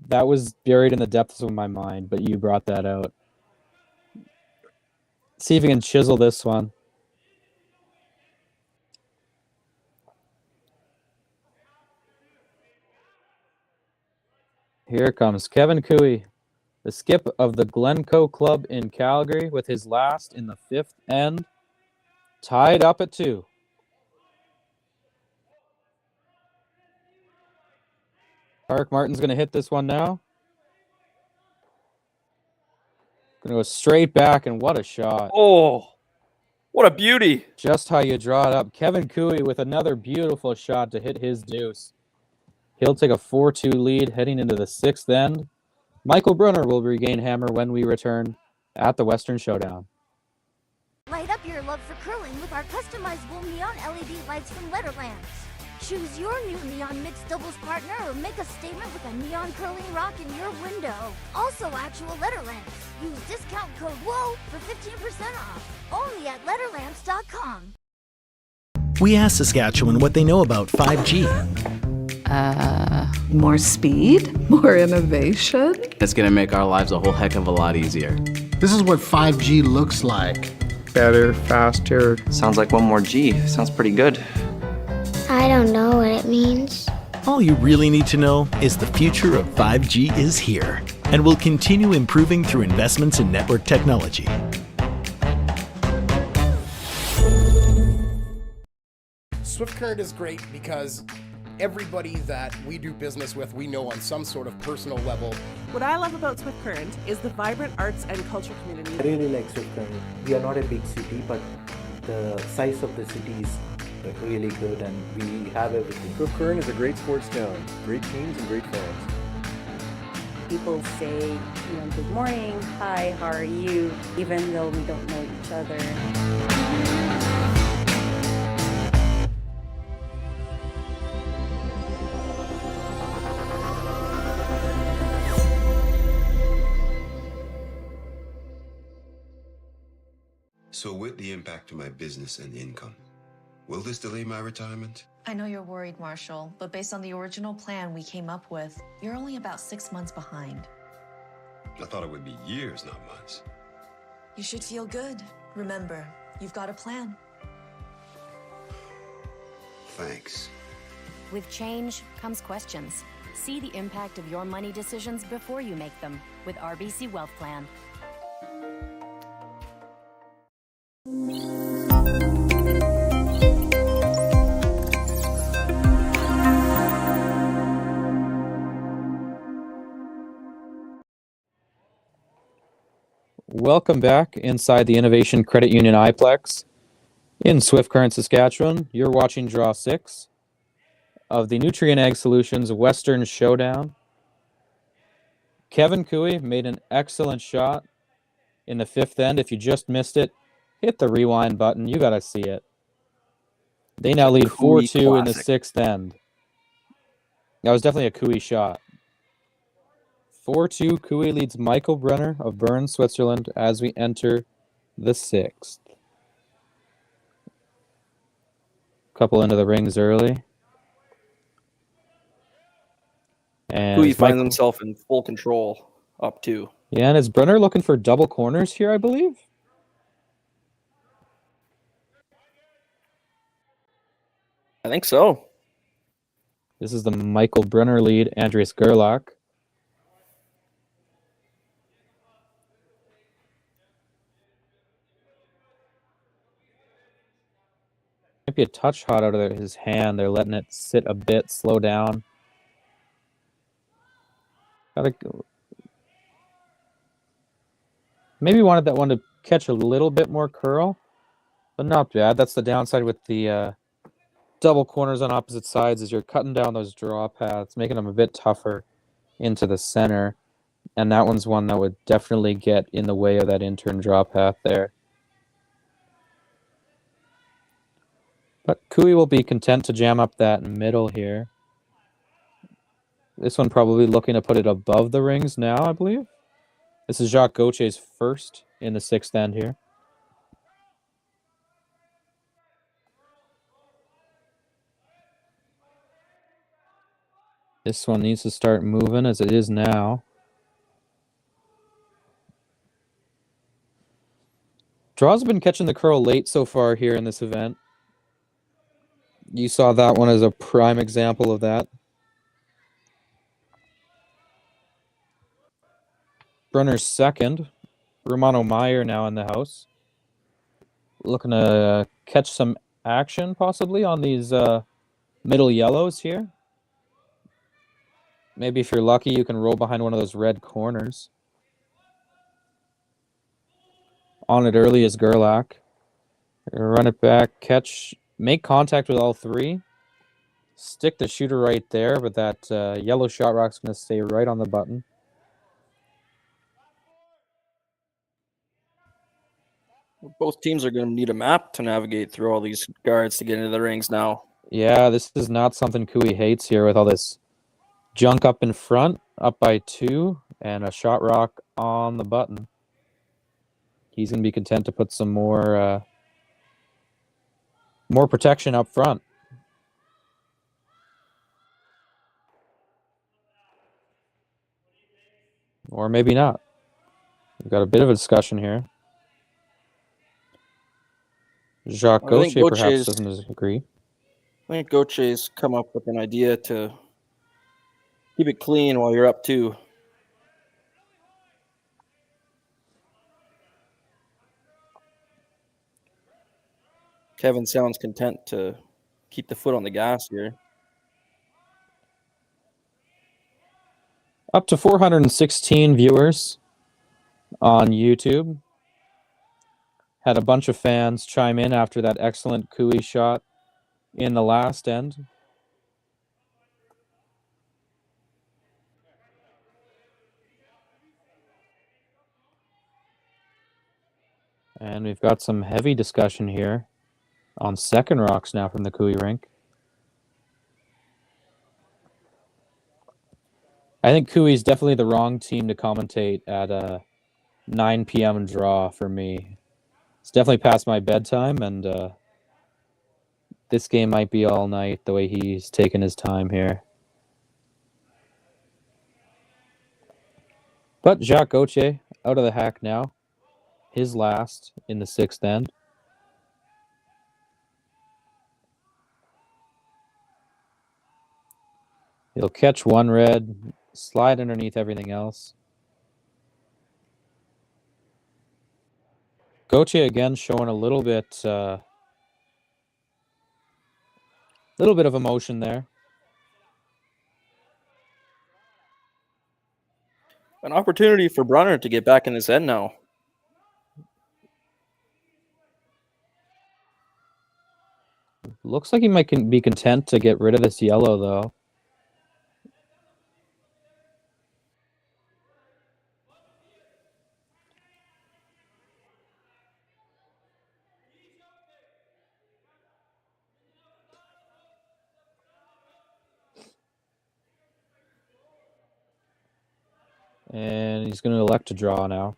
that was buried in the depths of my mind, but you brought that out. See if you can chisel this one. Here comes Kevin Cooey, the skip of the Glencoe Club in Calgary, with his last in the 5th end, tied up at 2. Park Martin's going to hit this one now. Going to go straight back, and what a shot. Oh, what a beauty. Just how you draw it up. Kevin Cooey with another beautiful shot to hit his deuce. He'll take a 4-2 lead heading into the 6th end. Michael Brunner will regain hammer when we return at the Western Showdown. Light up your love for curling with our customizable neon LED lights from Letterlands. Choose your new neon mixed doubles partner or make a statement with a neon curling rock in your window. Also actual Letterlands. Use discount code WHOA for 15% off. Only at Letterlands.com. We asked Saskatchewan what they know about 5G. More speed, more innovation. It's going to make our lives a whole heck of a lot easier. This is what 5G looks like. Better, faster. Sounds like one more G. Sounds pretty good. I don't know what it means. All you really need to know is the future of 5G is here and will continue improving through investments in network technology. Swift Current is great because everybody that we do business with, we know on some sort of personal level. What I love about Swift Current is the vibrant arts and culture community. I really like Swift Current. We are not a big city, but the size of the city is really good and we have everything. Swift Current is a great sports town, great teams and great fans. People say, good morning, hi, how are you, even though we don't know each other. So with the impact to my business and income, will this delay my retirement? I know you're worried, Marshall, but based on the original plan we came up with, you're only about 6 months behind. I thought it would be years, not months. You should feel good. Remember, you've got a plan. Thanks. With change comes questions. See the impact of your money decisions before you make them with RBC Wealth Plan. Welcome back inside the Innovation Credit Union iPlex in Swift Current, Saskatchewan. You're watching Draw 6 of the Nutrien Ag Solutions Western Showdown. Kevin Cooey made an excellent shot in the 5th end. If you just missed it, hit the rewind button. You got to see it. They now lead 4-2 in the 6th end. That was definitely a Cooey shot. 4-2, Cooey leads Michael Brunner of Bern, Switzerland, as we enter the 6th. Couple into the rings early. And Cooey finds himself in full control up 2. Yeah, and is Brunner looking for double corners here, I believe? I think so. This is the Michael Brunner lead, Andreas Gerlach. Might be a touch hot out of his hand. They're letting it sit a bit, slow down. Maybe wanted that one to catch a little bit more curl, but not bad. That's the downside with the double corners on opposite sides, is you're cutting down those draw paths, making them a bit tougher into the center. And that one's one that would definitely get in the way of that intern draw path there. But Cooey will be content to jam up that middle here. This one probably looking to put it above the rings now, I believe. This is Jacques Gauthier's first in the 6th end here. This one needs to start moving as it is now. Draws have been catching the curl late so far here in this event. You saw that one as a prime example of that. Brunner's second. Romano Meyer now in the house. Looking to catch some action possibly on these middle yellows here. Maybe if you're lucky, you can roll behind one of those red corners. On it early is Gerlach. Run it back, catch, make contact with all 3. Stick the shooter right there, but that yellow shot rock's going to stay right on the button. Both teams are going to need a map to navigate through all these guards to get into the rings now. Yeah, this is not something Cooey hates here with all this junk up in front, up by 2, and a shot rock on the button. He's going to be content to put some more protection up front. Or maybe not. We've got a bit of a discussion here. Jacques Gauthier perhaps doesn't agree. I think Gautier's come up with an idea to keep it clean while you're up 2. Kevin sounds content to keep the foot on the gas here. Up to 416 viewers on YouTube. Had a bunch of fans chime in after that excellent Cooey shot in the last end. And we've got some heavy discussion here on second rocks now from the Cooey rink. I think Cooey's definitely the wrong team to commentate at a 9 p.m. draw for me. It's definitely past my bedtime, and this game might be all night the way he's taking his time here. But Jacques Gauthier out of the hack now. His last in the 6th end. He'll catch one red, slide underneath everything else. Gauthier again showing a little bit of emotion there. An opportunity for Brunner to get back in his end now. Looks like he might be content to get rid of this yellow, though. And he's going to elect to draw now.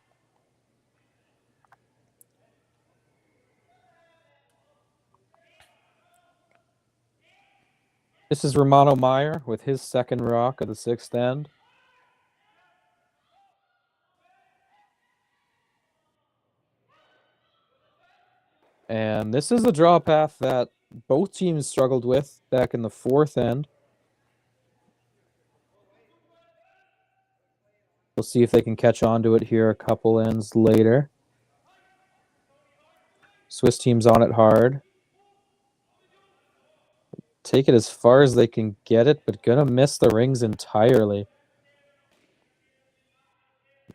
This is Romano Meyer with his second rock of the 6th end. And this is the draw path that both teams struggled with back in the fourth end. We'll see if they can catch on to it here a couple ends later. Swiss team's on it hard. Take it as far as they can get it, but gonna miss the rings entirely.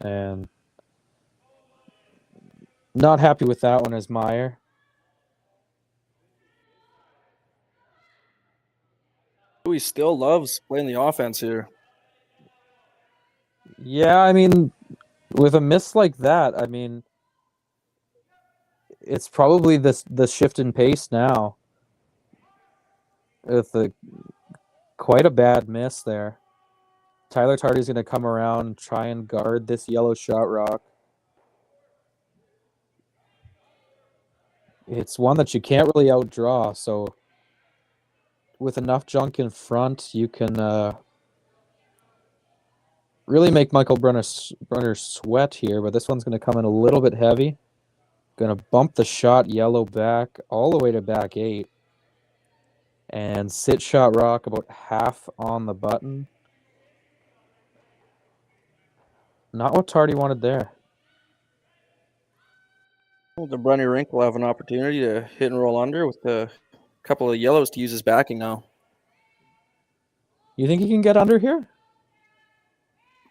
And not happy with that one as Meyer. He still loves playing the offense here. Yeah, I mean, with a miss like that, I mean, it's probably the shift in pace now. With quite a bad miss there. Tyler Tardy's going to come around and try and guard this yellow shot rock. It's one that you can't really outdraw, so with enough junk in front, you can really make Michael Brunner sweat here, but this one's going to come in a little bit heavy. Going to bump the shot yellow back all the way to back 8. And sit shot rock about half on the button. Not what Tardy wanted there. Well, the Brunner rink will have an opportunity to hit and roll under with a couple of yellows to use as backing now. You think he can get under here?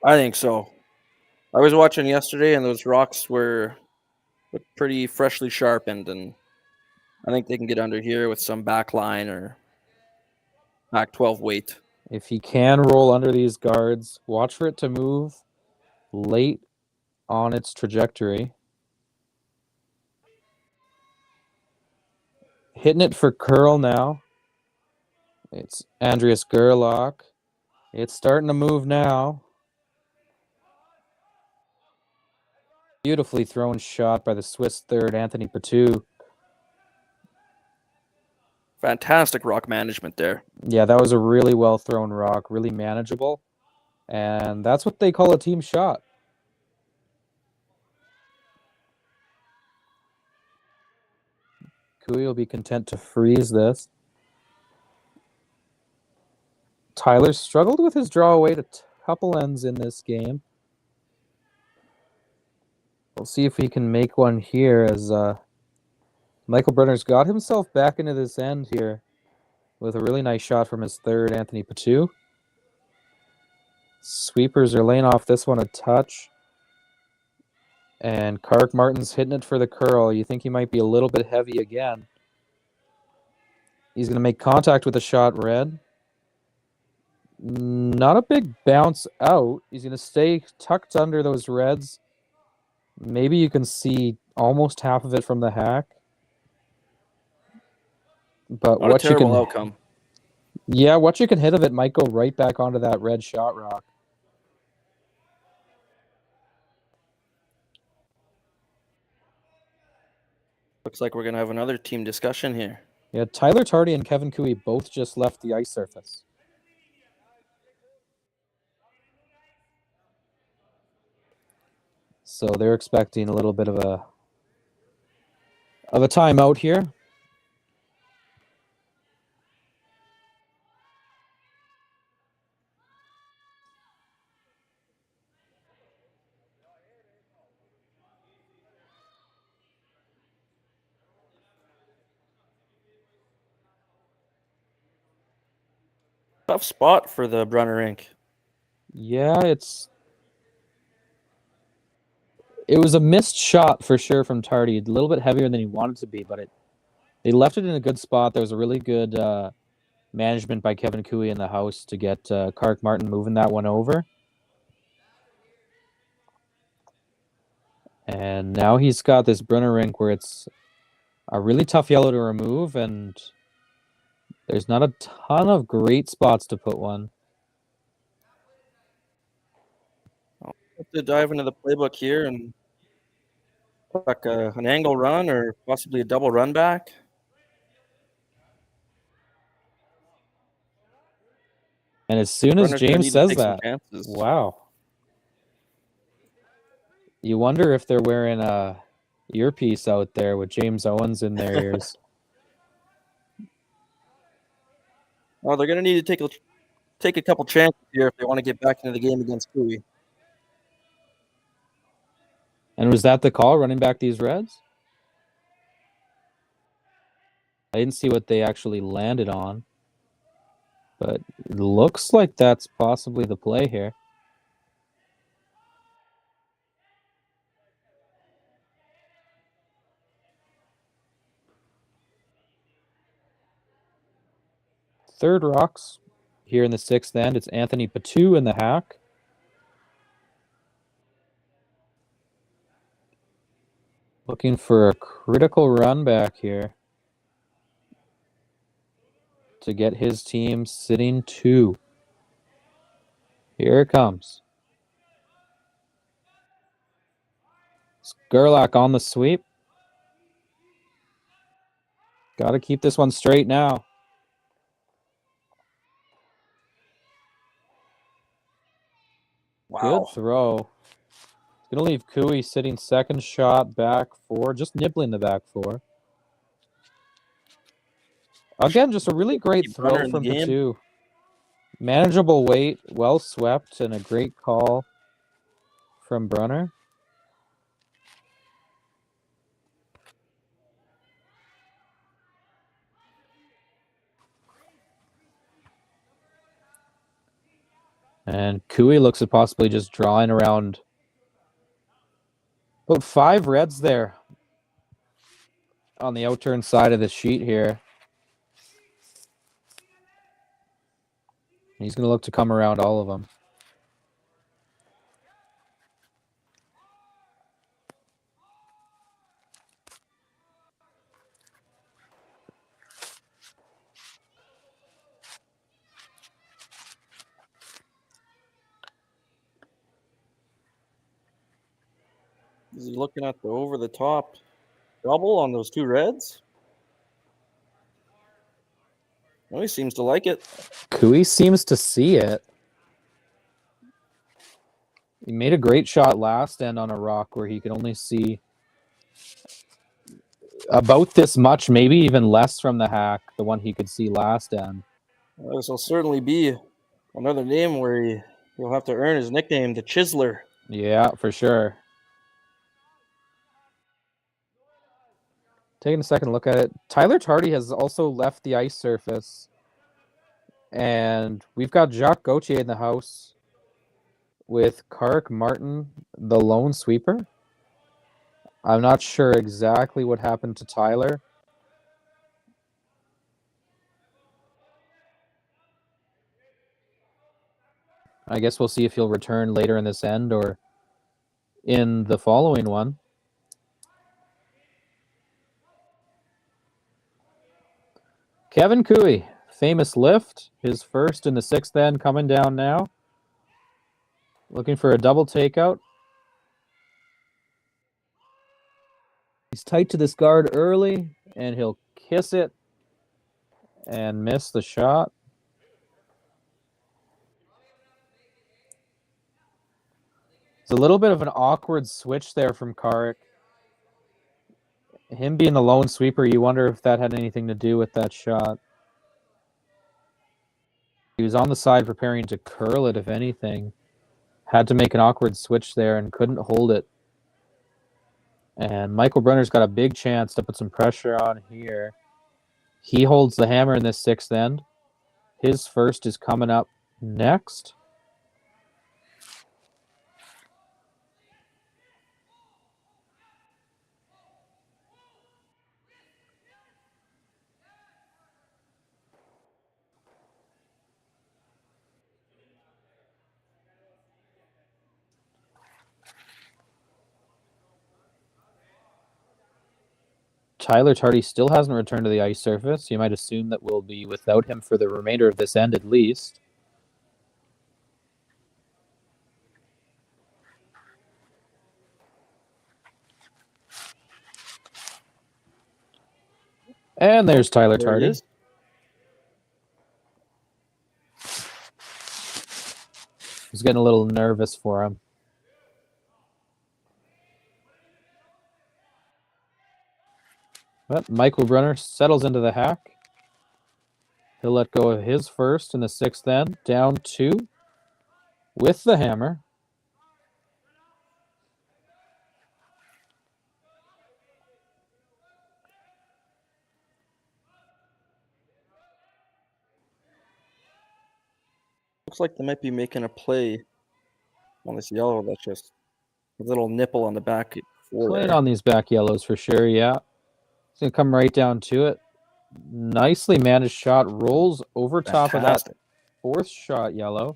I think so. I was watching yesterday, and those rocks were pretty freshly sharpened, and I think they can get under here with some back line or back 12 weight. If he can roll under these guards, watch for it to move late on its trajectory. Hitting it for curl now. It's Andreas Gerlach. It's starting to move now. Beautifully thrown shot by the Swiss third, Anthony Patou. Fantastic rock management there. Yeah, that was a really well thrown rock, really manageable. And that's what they call a team shot. Cooey will be content to freeze this. Tyler struggled with his draw weight a couple ends in this game. We'll see if he can make one here as Michael Brunner's got himself back into this end here with a really nice shot from his third, Anthony Patou. Sweepers are laying off this one a touch. And Kark Martin's hitting it for the curl. You think he might be a little bit heavy again. He's going to make contact with the shot red. Not a big bounce out. He's going to stay tucked under those reds. Maybe you can see almost half of it from the hack. But Not what a terrible you can outcome. Yeah, what you can hit of it might go right back onto that red shot rock. Looks like we're going to have another team discussion here. Yeah, Tyler Tardy and Kevin Cooey both just left the ice surface. So they're expecting a little bit of a timeout here. Tough spot for the Brunner rink. Yeah, it was a missed shot for sure from Tardy. A little bit heavier than he wanted to be, but they left it in a good spot. There was a really good management by Kevin Cooey in the house to get Kark Martin moving that one over. And now he's got this Brunner rink where it's a really tough yellow to remove, and there's not a ton of great spots to put one. I'll have to dive into the playbook here and tuck an angle run or possibly a double run back. And as soon as Brunner's gonna James need to says take some that, chances. wow. You wonder if they're wearing earpiece out there with James Owens in their ears. Well, they're going to need to take a couple chances here if they want to get back into the game against Cooey. And was that the call, running back these Reds? I didn't see what they actually landed on, but it looks like that's possibly the play here. Third rocks here in the sixth end. It's Anthony Patu in the hack. Looking for a critical run back here to get his team sitting 2. Here it comes. Gerlach on the sweep. Got to keep this one straight now. Wow. Good throw. Going to leave Cooey sitting second shot, back 4, just nibbling the back 4. Again, just a really great throw from Patu. Manageable weight, well swept, and a great call from Brunner. And Cooey looks at possibly just drawing around about 5 Reds there on the outturn side of the sheet here. He's going to look to come around all of them. Is he looking at the over-the-top double on those 2 Reds? Well, he seems to like it. Cooey seems to see it. He made a great shot last end on a rock where he could only see about this much, maybe even less from the hack, the one he could see last end. Well, this will certainly be another name where he'll have to earn his nickname, the Chiseler. Yeah, for sure. Taking a second look at it, Tyler Tardy has also left the ice surface. And we've got Jacques Gauthier in the house with Kark Martin, the lone sweeper. I'm not sure exactly what happened to Tyler. I guess we'll see if he'll return later in this end or in the following one. Kevin Cooey, famous lift, his first in the sixth end, coming down now. Looking for a double takeout. He's tight to this guard early, and he'll kiss it and miss the shot. It's a little bit of an awkward switch there from Kark. Him being the lone sweeper, you wonder if that had anything to do with that shot. He was on the side preparing to curl it, if anything. Had to make an awkward switch there and couldn't hold it. And Michael Brunner's got a big chance to put some pressure on here. He holds the hammer in this sixth end. His first is coming up next. Tyler Tardy still hasn't returned to the ice surface. You might assume that we'll be without him for the remainder of this end at least. And there's Tyler Tardy. He is. I was getting a little nervous for him. But Michael Brunner settles into the hack. He'll let go of his first in the 6th end. Down 2 with the hammer. Looks like they might be making a play on this yellow. That's just a little nipple on the back. Playing on these back yellows for sure, yeah. He's going to come right down to it. Nicely managed shot. Rolls over top of that 4th shot yellow.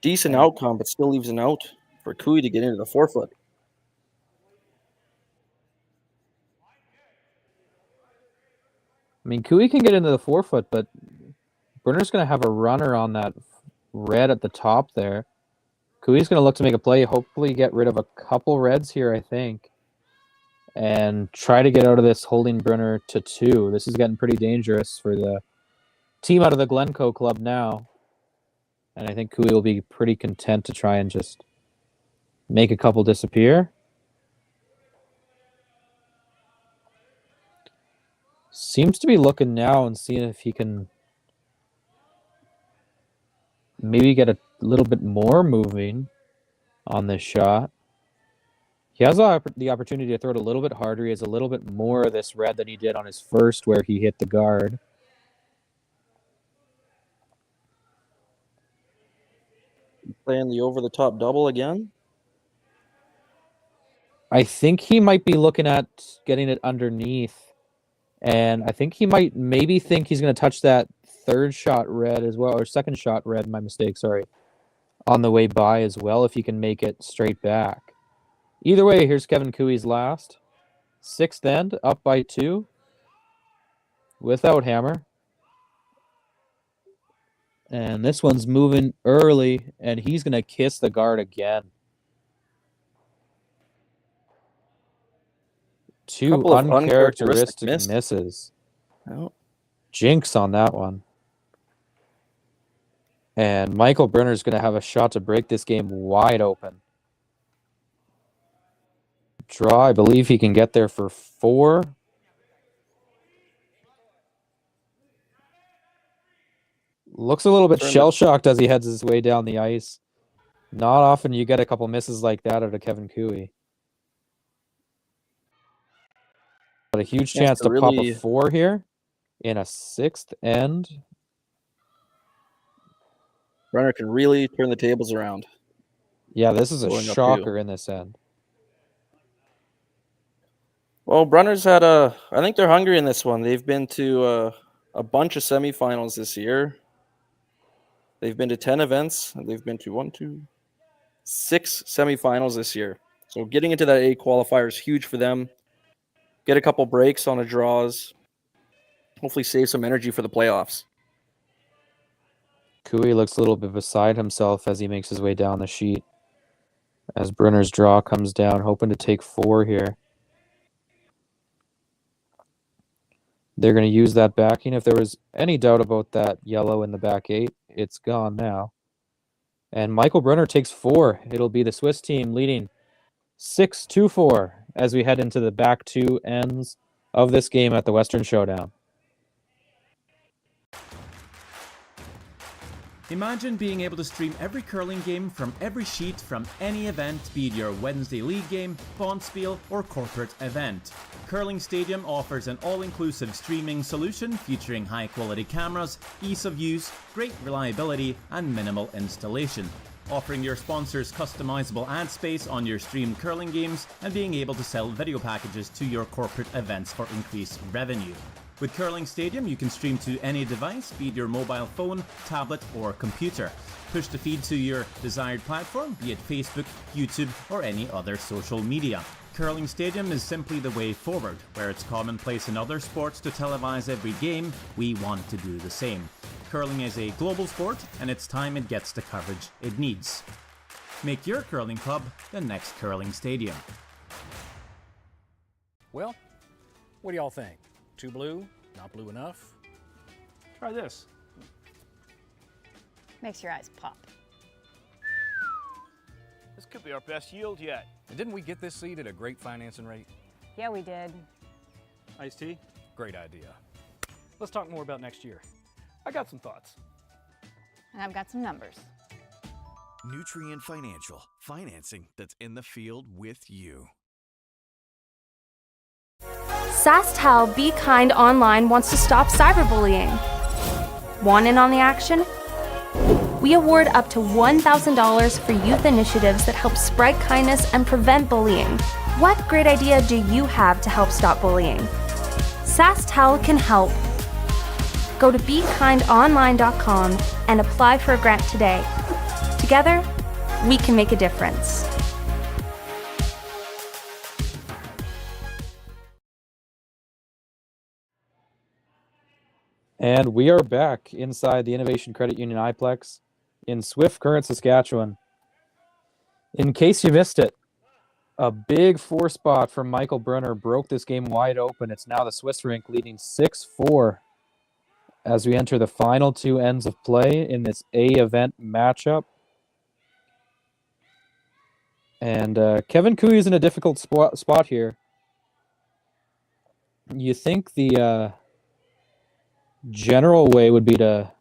Decent outcome, but still leaves an out for Cooey to get into the 4-foot. I mean, Cooey can get into the 4-foot, but Brunner's going to have a runner on that red at the top there. Cooey's going to look to make a play, hopefully get rid of a couple reds here, I think, and try to get out of this holding Brunner to 2. This is getting pretty dangerous for the team out of the Glencoe club now. And I think Cooey will be pretty content to try and just make a couple disappear. Seems to be looking now and seeing if he can maybe get a little bit more moving on this shot. He has the opportunity to throw it a little bit harder. He has a little bit more of this red than he did on his first where he hit the guard. Playing the over-the-top double again? I think he might be looking at getting it underneath. And I think he might maybe think he's going to touch that 3rd shot red as well, or 2nd shot red, my mistake, sorry, on the way by as well, if he can make it straight back. Either way, here's Kevin Cooey's last. 6th end, up by 2, without hammer. And this one's moving early, and he's going to kiss the guard again. 2 uncharacteristic misses. Oh. Jinx on that one. And Michael Brunner's going to have a shot to break this game wide open. Draw, I believe he can get there for 4. Looks a little bit shell-shocked as he heads his way down the ice. Not often you get a couple misses like that out of Kevin Cooey. But a huge chance to pop a 4 here in a 6th end. Brunner can really turn the tables around. Yeah, this is a shocker in this end. Well, Brunner's had I think they're hungry in this one. They've been to a bunch of semifinals this year. They've been to 10 events. And they've been to 6 semifinals this year. So getting into that A qualifier is huge for them. Get a couple breaks on the draws. Hopefully save some energy for the playoffs. Cooey looks a little bit beside himself as he makes his way down the sheet. As Brunner's draw comes down, hoping to take 4 here. They're going to use that backing. If there was any doubt about that yellow in the back 8, it's gone now. And Michael Brunner takes 4. It'll be the Swiss team leading 6-4 as we head into the back 2 ends of this game at the Western Showdown. Imagine being able to stream every curling game from every sheet from any event, be it your Wednesday league game, bonspiel, or corporate event. Curling Stadium offers an all-inclusive streaming solution featuring high-quality cameras, ease of use, great reliability, and minimal installation. Offering your sponsors customizable ad space on your streamed curling games and being able to sell video packages to your corporate events for increased revenue. With Curling Stadium, you can stream to any device, be it your mobile phone, tablet, or computer. Push the feed to your desired platform, be it Facebook, YouTube, or any other social media. Curling Stadium is simply the way forward. Where it's commonplace in other sports to televise every game, we want to do the same. Curling is a global sport, and it's time it gets the coverage it needs. Make your curling club the next Curling Stadium. Well, what do y'all think? Too blue? Not blue enough? Try this. Makes your eyes pop. This could be our best yield yet. And didn't we get this seed at a great financing rate? Yeah, we did. Iced tea? Great idea. Let's talk more about next year. I got some thoughts. And I've got some numbers. Nutrien Financial, financing that's in the field with you. SaskTel Be Kind Online wants to stop cyberbullying. Want in on the action? We award up to $1,000 for youth initiatives that help spread kindness and prevent bullying. What great idea do you have to help stop bullying? SaskTel can help. Go to BeKindOnline.com and apply for a grant today. Together, we can make a difference. And we are back inside the Innovation Credit Union iPlex in Swift Current, Saskatchewan. In case you missed it, a big 4-spot from Michael Brunner broke this game wide open. It's now the Swiss rink leading 6-4 as we enter the final 2 ends of play in this A-event matchup. And Kevin Cooey is in a difficult spot here. You think the general way would be to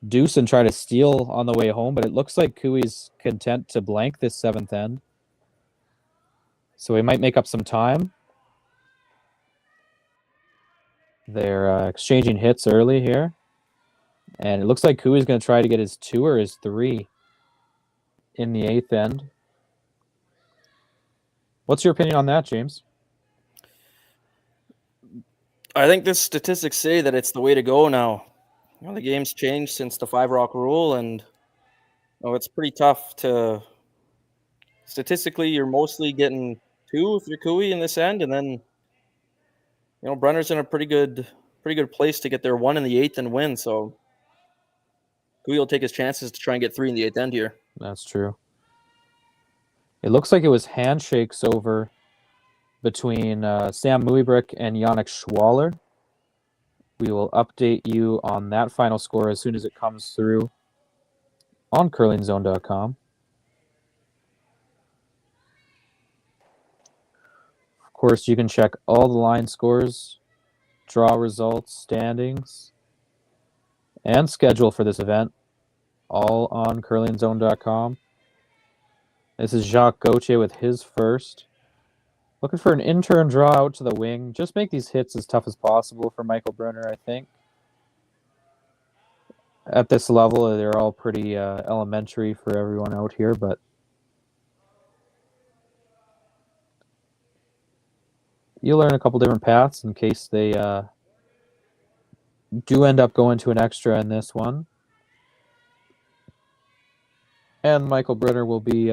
deuce and try to steal on the way home, but it looks like Cooey's content to blank this 7th end. So he might make up some time. They're exchanging hits early here. And it looks like Cooey's going to try to get his 2 or his 3 in the 8th end. What's your opinion on that, James? I think the statistics say that it's the way to go now. You know, the game's changed since the 5-rock rule, and it's pretty tough to... Statistically, you're mostly getting 2 if you're Cooey in this end, and then Brunner's in a pretty good place to get their 1 in the 8th and win. So Cooey will take his chances to try and get 3 in the 8th end here. That's true. It looks like it was handshakes over between Sam Muibrick and Yannick Schwaller. We will update you on that final score as soon as it comes through on curlingzone.com. Of course, you can check all the line scores, draw results, standings, and schedule for this event, all on curlingzone.com. This is Jacques Gauthier with his first. Looking for an in-turn draw out to the wing. Just make these hits as tough as possible for Michael Brunner, I think. At this level, they're all pretty elementary for everyone out here, but you'll learn a couple different paths in case they do end up going to an extra in this one. And Michael Brunner will be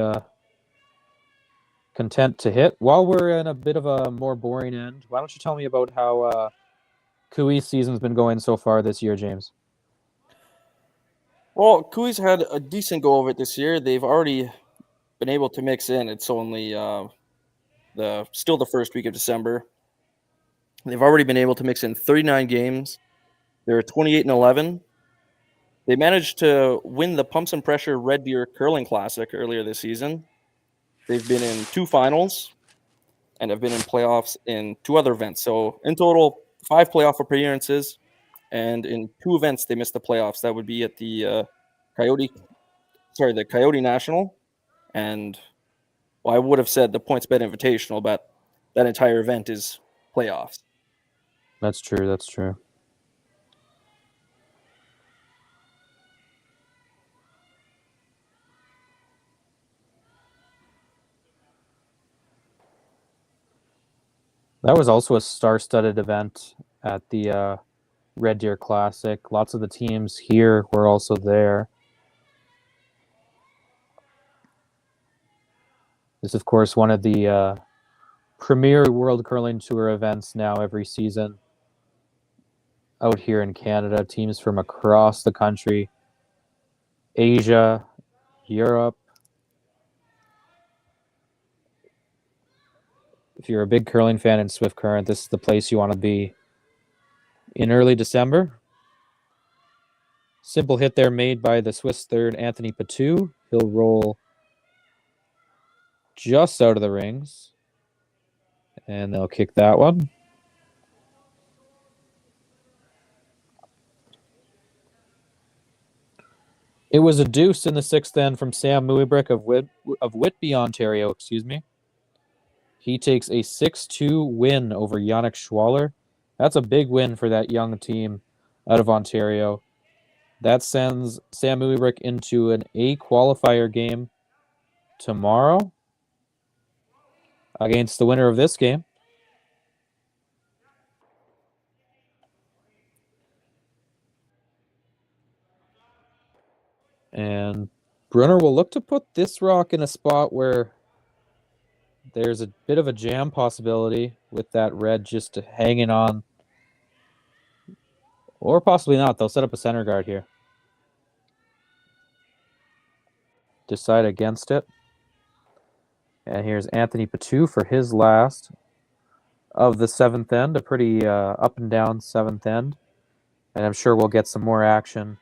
content to hit. While we're in a bit of a more boring end, why don't you tell me about how Cooey's season's been going so far this year, James? Well, Cooey's had a decent go of it this year. They've already been able to mix in. It's only still the first week of December. They've already been able to mix in 39 games. They're 28-11. They managed to win the Pumps and Pressure Red Deer Curling Classic earlier this season. They've been in 2 finals and have been in playoffs in 2 other events. So in total, 5 playoff appearances, and in 2 events they missed the playoffs. That would be at the Coyote National, and I would have said the PointsBet Invitational, but that entire event is playoffs. That's true. That's true. That was also a star-studded event at the Red Deer Classic. Lots of the teams here were also there. This is, of course, one of the premier World Curling Tour events now every season out here in Canada. Teams from across the country, Asia, Europe. If you're a big curling fan in Swift Current, this is the place you want to be in early December. Simple hit there made by the Swiss third, Anthony Patou. He'll roll just out of the rings. And they'll kick that one. It was a deuce in the 6th end from Sam Muibrick of Whitby, Ontario, excuse me. He takes a 6-2 win over Yannick Schwaller. That's a big win for that young team out of Ontario. That sends Sam Muibrick into an A qualifier game tomorrow against the winner of this game. And Brunner will look to put this rock in a spot where there's a bit of a jam possibility with that red just hanging on. Or possibly not. They'll set up a center guard here. Decide against it. And here's Anthony Patu for his last of the 7th end. A pretty up and down 7th end. And I'm sure we'll get some more action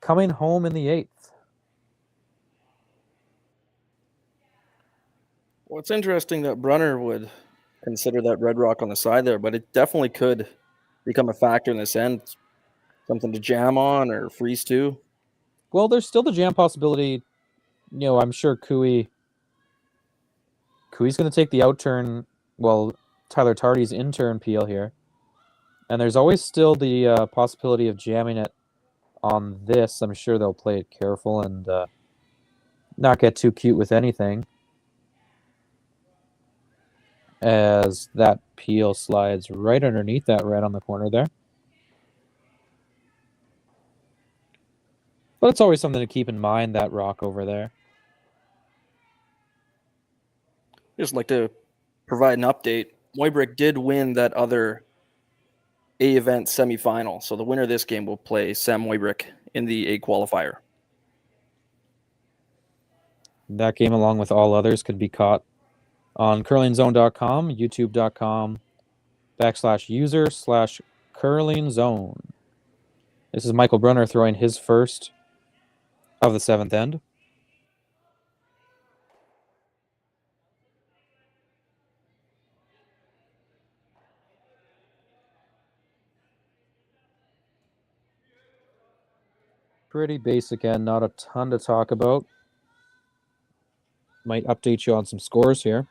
coming home in the 8th. Well, it's interesting that Brunner would consider that red rock on the side there, but it definitely could become a factor in this end. Something to jam on or freeze to. Well, there's still the jam possibility. You know, I'm sure Cooey's going to take the outturn, well, Tyler Tardy's in-turn peel here. And there's always still the possibility of jamming it on this. I'm sure they'll play it careful and not get too cute with anything. As that peel slides right underneath that red on the corner there. But it's always something to keep in mind, that rock over there. Just like to provide an update. Muibrick did win that other A event semifinal. So the winner of this game will play Sam Muibrick in the A qualifier. That game, along with all others, could be caught on curlingzone.com, youtube.com/user/curlingzone. This is Michael Brunner throwing his first of the 7th end. Pretty basic end, not a ton to talk about. Might update you on some scores here.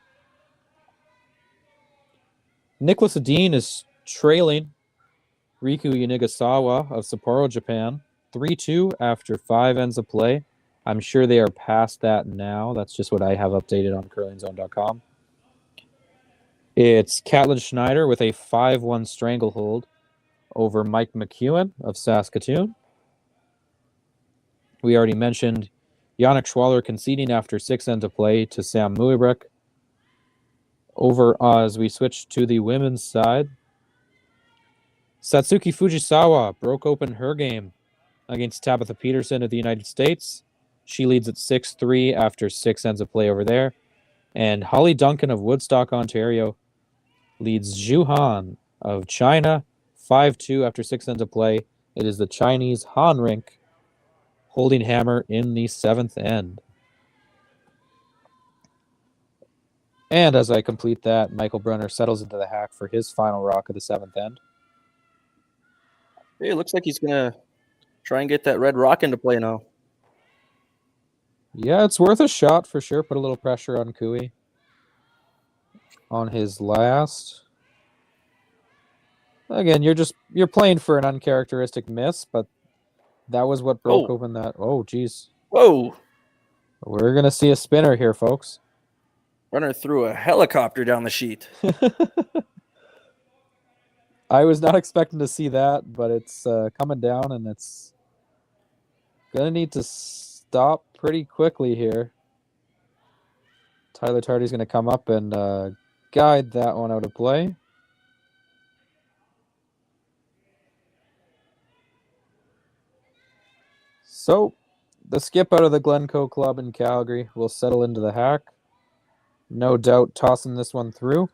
Nicholas Adine is trailing Riku Yanigasawa of Sapporo, Japan, 3-2 after 5 ends of play. I'm sure they are past that now. That's just what I have updated on curlingzone.com. It's Catlin Schneider with a 5-1 stranglehold over Mike McEwen of Saskatoon. We already mentioned Yannick Schwaller conceding after 6 ends of play to Sam Muibrick. Over as we switch to the women's side, Satsuki Fujisawa broke open her game against Tabitha Peterson of the United States. She leads at 6-3 after 6 ends of play over there. And Holly Duncan of Woodstock, Ontario leads Zhu Han of China 5-2 after 6 ends of play. It is the Chinese Han Rink holding hammer in the 7th end. And as I complete that, Michael Brunner settles into the hack for his final rock of the 7th end. Hey, it looks like he's going to try and get that red rock into play now. Yeah, it's worth a shot for sure. Put a little pressure on Cooey on his last. Again, you're playing for an uncharacteristic miss, but that was what broke open that. Oh, geez. Whoa. We're going to see a spinner here, folks. Brunner threw a helicopter down the sheet. I was not expecting to see that, but it's coming down, and it's going to need to stop pretty quickly here. Tyler Tardy's going to come up and guide that one out of play. So, the skip out of the Glencoe Club in Calgary will settle into the hack. No doubt tossing this one through.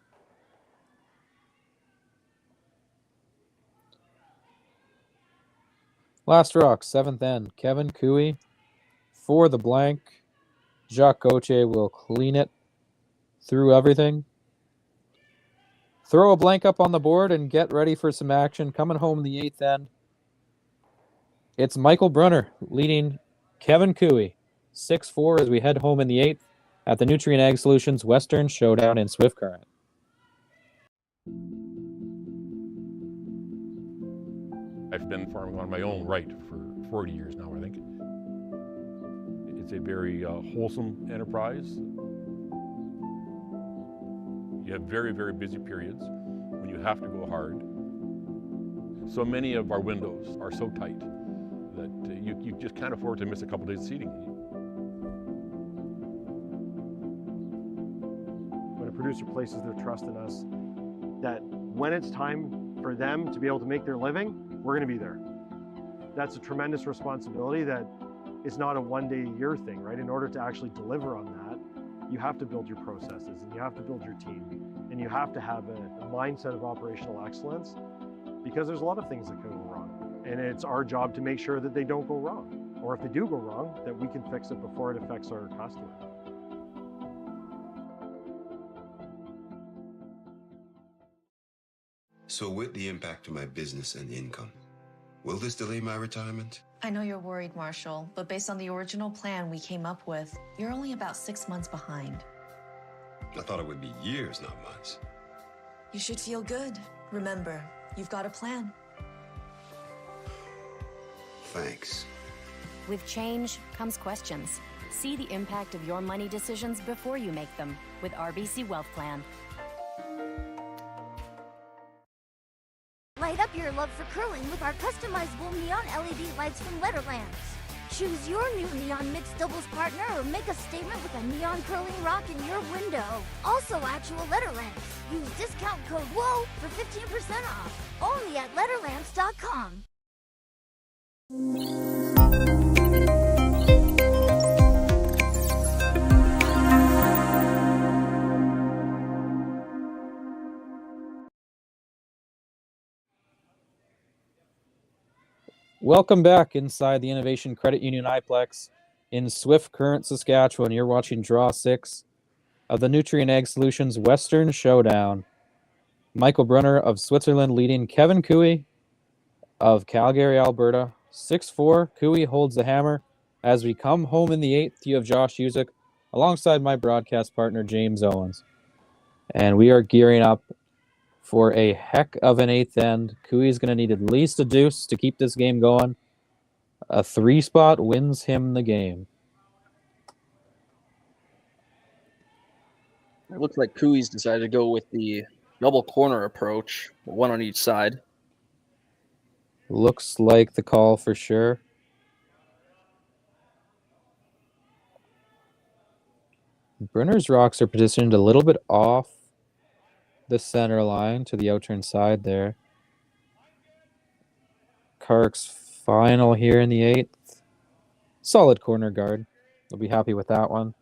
Last rock, 7th end. Kevin Cooey for the blank. Jacques Gauthier will clean it through everything. throw a blank up on the board and get ready for some action. Coming home in the 8th end, it's Michael Brunner leading Kevin Cooey 6-4 as we head home in the 8th at the Nutrien Ag Solutions Western Showdown in Swift Current. I've been farming on my own right for 40 years now, I think. It's a very wholesome enterprise. You have very, very busy periods when you have to go hard. So many of our windows are so tight that you just can't afford to miss a couple days of seeding. When a producer places their trust in us, that when it's time for them to be able to make their living, we're going to be there. That's a tremendous responsibility that is not a one-day-a-year thing, right? In order to actually deliver on that, you have to build your processes and you have to build your team and you have to have a mindset of operational excellence, because there's a lot of things that can go wrong. And it's our job to make sure that they don't go wrong. Or if they do go wrong, that we can fix it before it affects our customer. So with the impact to my business and income, will this delay my retirement? I know you're worried, Marshall, but based on the original plan we came up with, you're only about 6 months behind. I thought it would be years, not months. You should feel good. Remember, you've got a plan. Thanks. With change comes questions. See the impact of your money decisions before you make them with RBC Wealth Plan. Light up your love for curling with our customizable neon LED lights from Letterlands. Choose your new neon mixed doubles partner or make a statement with a neon curling rock in your window. Also actual Letterlands. Use discount code WHOA for 15% off. Only at Letterlands.com. Welcome back inside the Innovation Credit Union iPlex in Swift Current, Saskatchewan. You're watching Draw 6 of the Nutrien Ag Solutions Western Showdown. Michael Brunner of Switzerland leading Kevin Cooey of Calgary, Alberta. 6-4. Cooey holds the hammer. As we come home in the 8th, you have Josh Usick alongside my broadcast partner, James Owens. And we are gearing up for a heck of an 8th end. Cooey's going to need at least a deuce to keep this game going. A 3-spot wins him the game. It looks like Cooey's decided to go with the double corner approach, one on each side. Looks like the call for sure. Brunner's rocks are positioned a little bit off the center line to the outturn side there. Kark's final here in the 8th. Solid corner guard. They'll be happy with that one.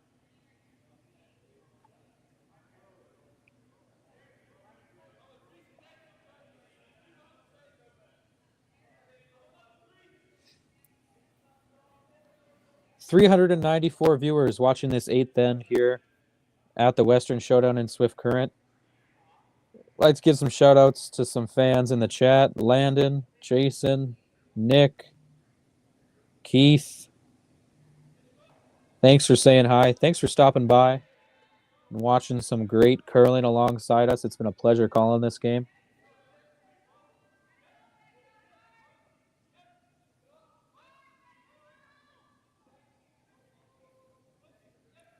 $394 viewers watching this 8th end here at the Western Showdown in Swift Current. Let's give some shout outs to some fans in the chat. Landon, Jason, Nick, Keith. Thanks for saying hi. Thanks for stopping by and watching some great curling alongside us. It's been a pleasure calling this game.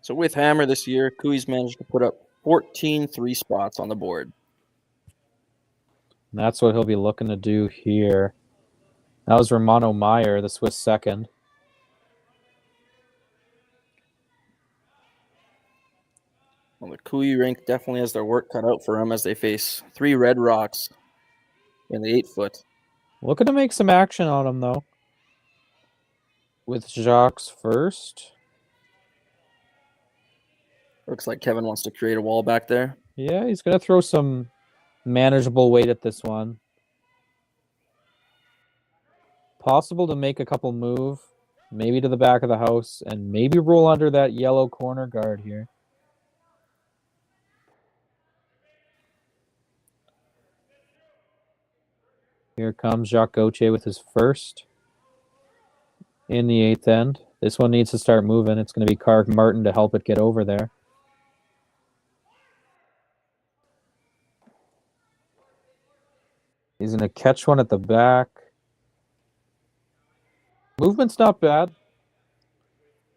So with Hammer this year, Cooey's managed to put up 14 3-spots on the board. And that's what he'll be looking to do here. That was Romano Meyer, the Swiss second. Well, the Cooey rank definitely has their work cut out for them as they face 3 red rocks in the 8-foot. Looking to make some action on him, though. With Jacques first. Looks like Kevin wants to create a wall back there. Yeah, he's going to throw some manageable weight at this one. Possible to make a couple move, maybe to the back of the house, and maybe roll under that yellow corner guard here. Here comes Jacques Gauthier with his first in the 8th end. This one needs to start moving. It's going to be Kark Martin to help it get over there. He's going to catch one at the back. Movement's not bad.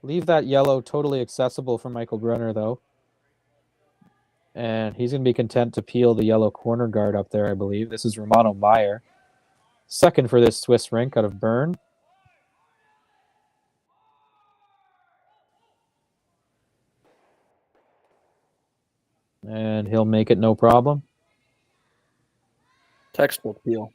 Leave that yellow totally accessible for Michael Brunner, though. And he's going to be content to peel the yellow corner guard up there, I believe. This is Romano Meyer. Second for this Swiss rink out of Bern. And he'll make it no problem. Textbook peel.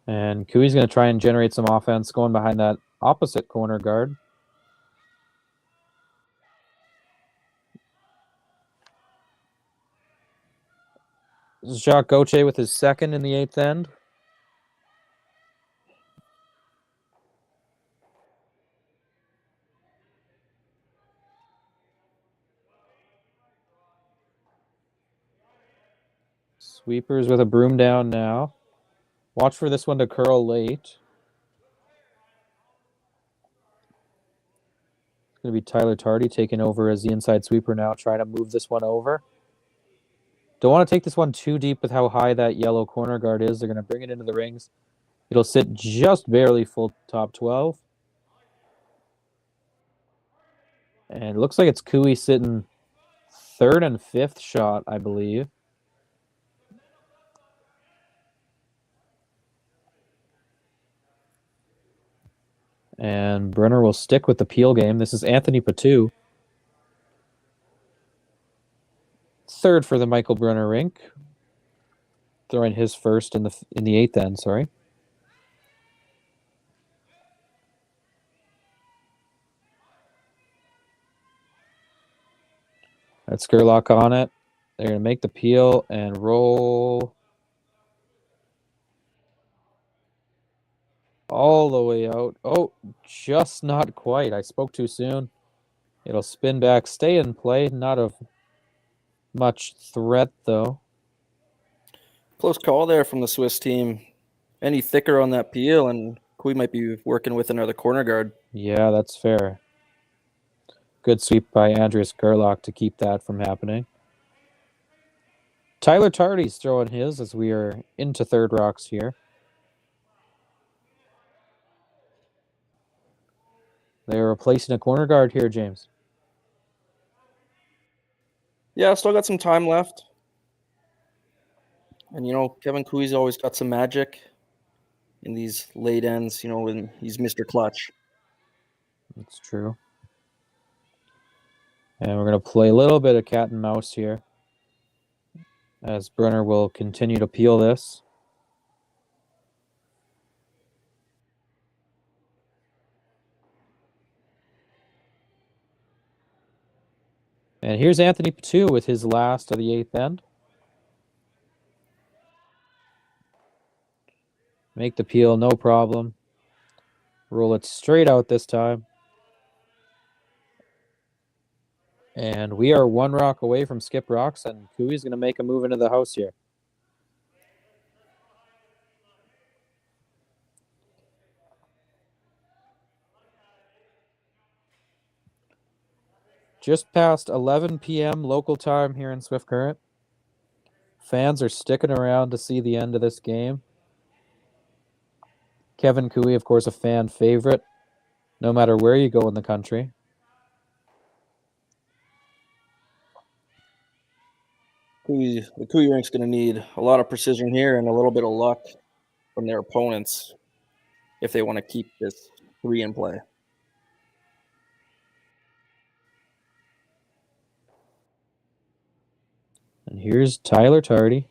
And Cooey's going to try and generate some offense going behind that opposite corner guard. This is Jacques Gauthier with his second in the 8th end. Sweepers with a broom down now. Watch for this one to curl late. It's going to be Tyler Tardy taking over as the inside sweeper now, trying to move this one over. Don't want to take this one too deep with how high that yellow corner guard is. They're going to bring it into the rings. It'll sit just barely full top 12. And it looks like it's Cooey sitting 3rd and 5th shot, I believe. And Brunner will stick with the peel game. This is Anthony Patu. 3rd for the Michael Brunner rink. Throwing his first in the 8th end, sorry. That's Gerlach on it. They're going to make the peel and roll all the way out. Oh, just not quite. I spoke too soon. It'll spin back, stay in play. Not of much threat, though. Close call there from the Swiss team. Any thicker on that peel, and Cooey might be working with another corner guard. Yeah, that's fair. Good sweep by Andreas Gerlach to keep that from happening. Tyler Tardy's throwing his as we are into 3rd rocks here. They're replacing a corner guard here, James. Yeah, still got some time left. And, you know, Kevin Cooey's always got some magic in these late ends, you know, when he's Mr. Clutch. That's true. And we're going to play a little bit of cat and mouse here as Brunner will continue to peel this. And here's Anthony Patu with his last of the 8th end. Make the peel, no problem. Roll it straight out this time. And we are 1 rock away from skip rocks, and Cooey's going to make a move into the house here. Just past 11 p.m. local time here in Swift Current. Fans are sticking around to see the end of this game. Kevin Cooey, of course, a fan favorite, no matter where you go in the country. The Cooey rink's going to need a lot of precision here and a little bit of luck from their opponents if they want to keep this 3 in play. And here's Tyler Tardy,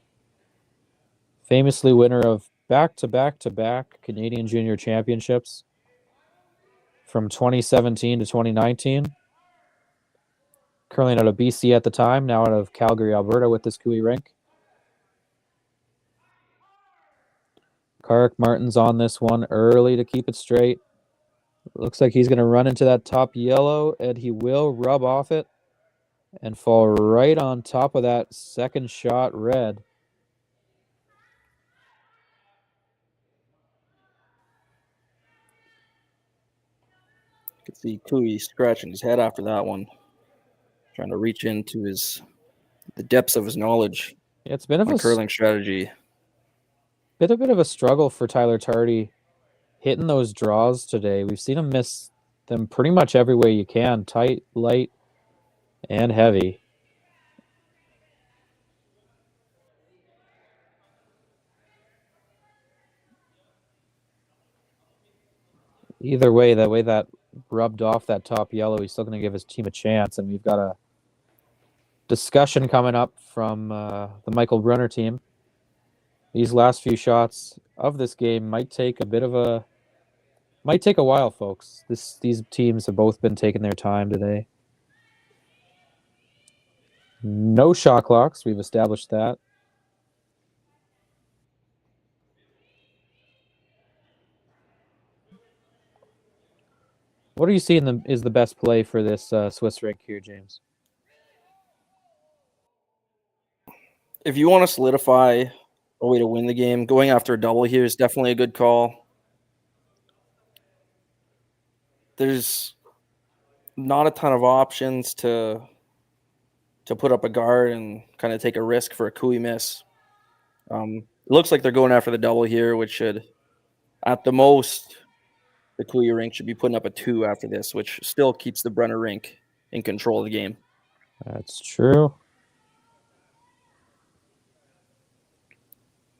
famously winner of back-to-back-to-back Canadian Junior Championships from 2017 to 2019. Curling out of BC at the time, now out of Calgary, Alberta with this Cooey rink. Kark Martin's on this one early to keep it straight. Looks like he's going to run into that top yellow, and he will rub off it. and fall right on top of that second shot red. You can see Cooey scratching his head after that one, trying to reach into the depths of his knowledge. Yeah, it's been on curling strategy. Bit of a struggle for Tyler Tardy hitting those draws today. We've seen him miss them pretty much every way you can, tight, light, and heavy. Either way, the way that rubbed off that top yellow, he's still going to give his team a chance, and we've got a discussion coming up from the Michael Brunner team. These last few shots of this game might take a while, folks. These teams have both been taking their time today. No shot clocks. We've established that. What are you seeing is the best play for this Swiss rink here, James? If you want to solidify a way to win the game, going after a double here is definitely a good call. There's not a ton of options to put up a guard and kind of take a risk for a Cooey miss. It looks like they're going after the double here, which should, at the most, the Cooey rink should be putting up a 2 after this, which still keeps the Brunner rink in control of the game. That's true.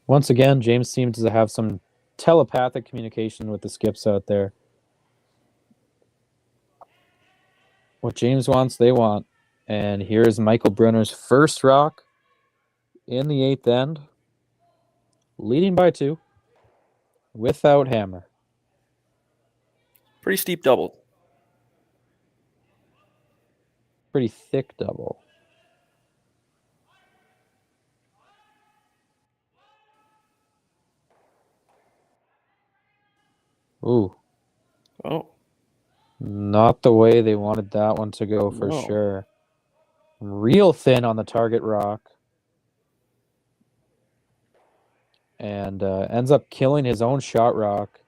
Once again, James seems to have some telepathic communication with the skips out there. What James wants, they want. And here's Michael Brunner's first rock in the 8th end, leading by 2, without hammer. Pretty steep double. Pretty thick double. Ooh. Oh. Not the way they wanted that one to go for sure. Real thin on the target rock. And ends up killing his own shot rock.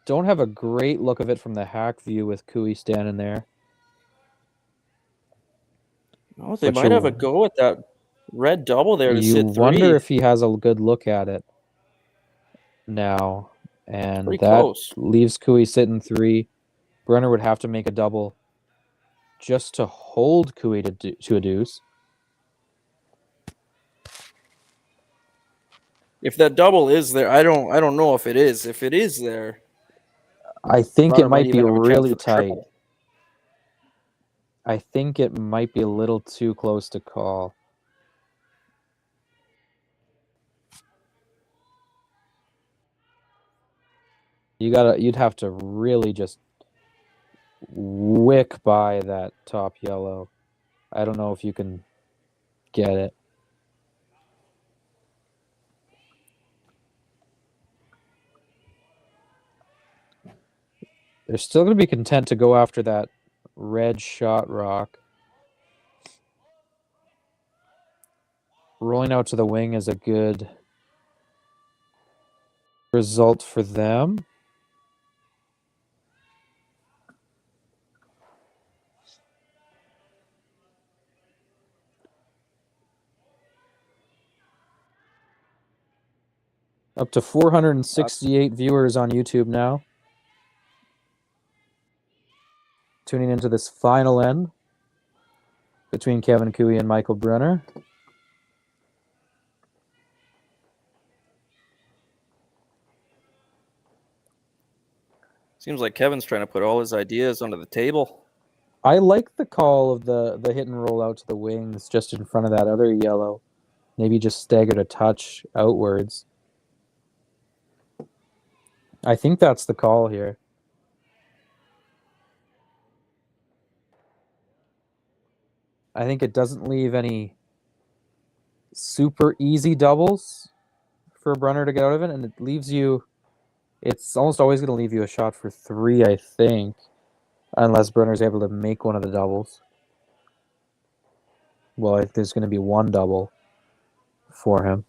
Don't have a great look of it from the hack view with Cooey standing there. Oh, they might have a go at that red double there to sit 3. You wonder if he has a good look at it now. And pretty that close. Leaves Cooey sitting 3. Brunner would have to make a double just to hold Cooey to a deuce. If that double is there, I don't know if it is. If it is there, I think Brunner it might be even have a chance really for tight. triple. I think it might be a little too close to call. You'd have to really just wick by that top yellow. I don't know if you can get it. They're still going to be content to go after that red shot rock. Rolling out to the wing is a good result for them. Up to 468 viewers on YouTube now. Tuning into this final end between Kevin Cooey and Michael Brunner. Seems like Kevin's trying to put all his ideas onto the table. I like the call of the hit and roll out to the wings just in front of that other yellow. Maybe just staggered a touch outwards. I think that's the call here. I think it doesn't leave any super easy doubles for Brunner to get out of it, and it leaves you... It's almost always going to leave you a shot for 3, I think. Unless Brunner's able to make one of the doubles. Well, if there's going to be one double for him.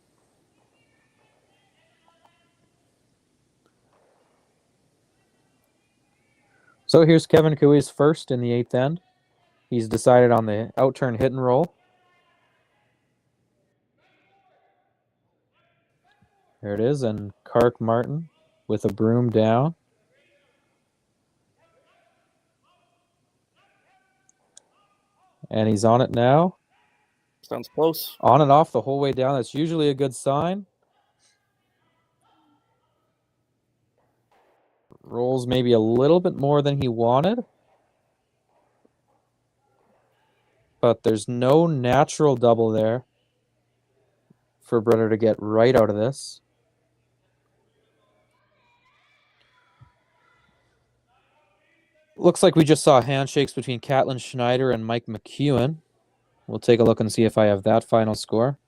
So here's Kevin Cooey's first in the 8th end. He's decided on the out-turn hit and roll. There it is, and Kark Martin with a broom down. And he's on it now. Sounds close. On and off the whole way down. That's usually a good sign. Rolls maybe a little bit more than he wanted. But there's no natural double there for Brunner to get right out of this. Looks like we just saw handshakes between Catlin Schneider and Mike McEwen. We'll take a look and see if I have that final score.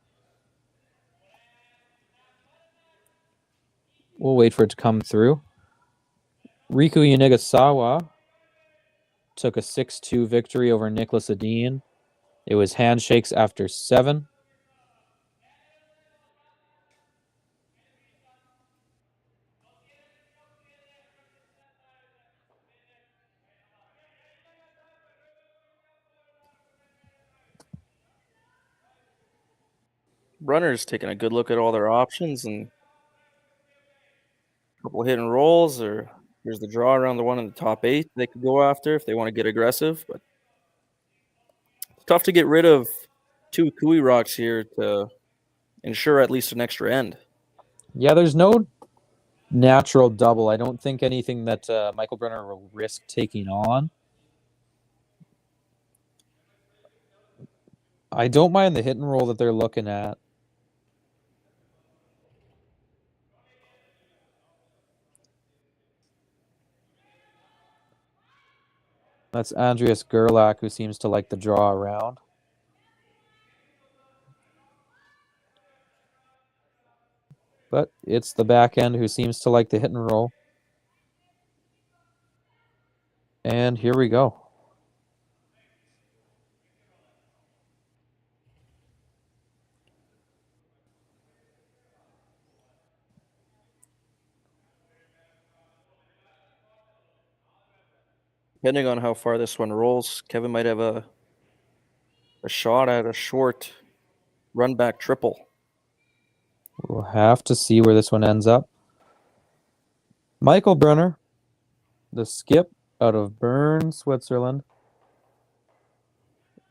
We'll wait for it to come through. Riku Yanigasawa took a 6-2 victory over Nicholas Adine. It was handshakes after 7. Brunner's taking a good look at all their options and a couple of hit and rolls, or here's the draw around the one in the top 8 they could go after if they want to get aggressive. But it's tough to get rid of 2 Cooey rocks here to ensure at least an extra end. Yeah, there's no natural double. I don't think anything that Michael Brunner will risk taking on. I don't mind the hit and roll that they're looking at. That's Andreas Gerlach, who seems to like the draw around. But it's the back end who seems to like the hit and roll. And here we go. Depending on how far this one rolls, Kevin might have a shot at a short run back triple. We'll have to see where this one ends up. Michael Brunner, the skip out of Bern, Switzerland.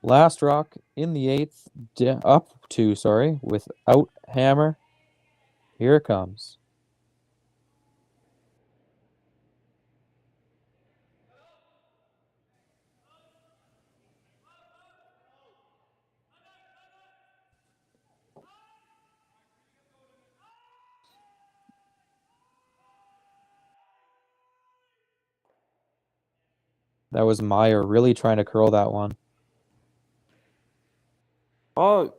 Last rock in the 8th, without hammer. Here it comes. That was Meyer really trying to curl that one. Oh,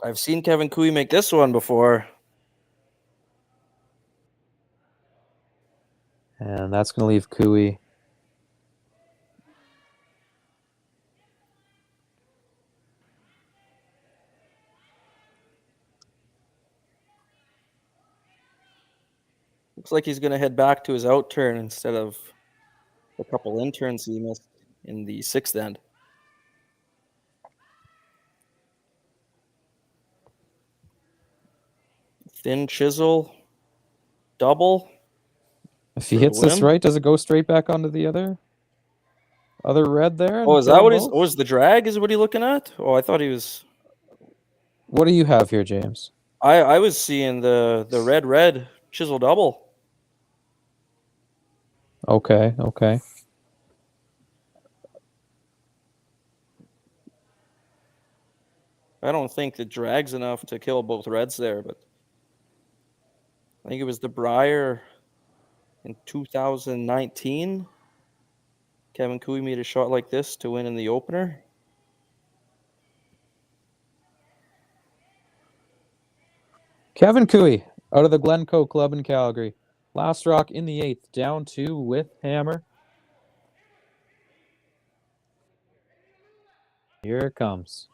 I've seen Kevin Cooey make this one before. And that's going to leave Cooey. Looks like he's going to head back to his out turn instead of a couple in turns he missed in the 6th end. Thin chisel, double. If he hits this right, does it go straight back onto the other red there? Oh, is that what he's... Oh, is the drag is what he's looking at? Oh, I thought he was... What do you have here, James? I was seeing the red chisel double. Okay. I don't think the drag's enough to kill both reds there, but I think it was the Brier in 2019. Kevin Cooey made a shot like this to win in the opener. Kevin Cooey out of the Glencoe Club in Calgary. Last rock in the 8th, down 2 with hammer. Here it comes.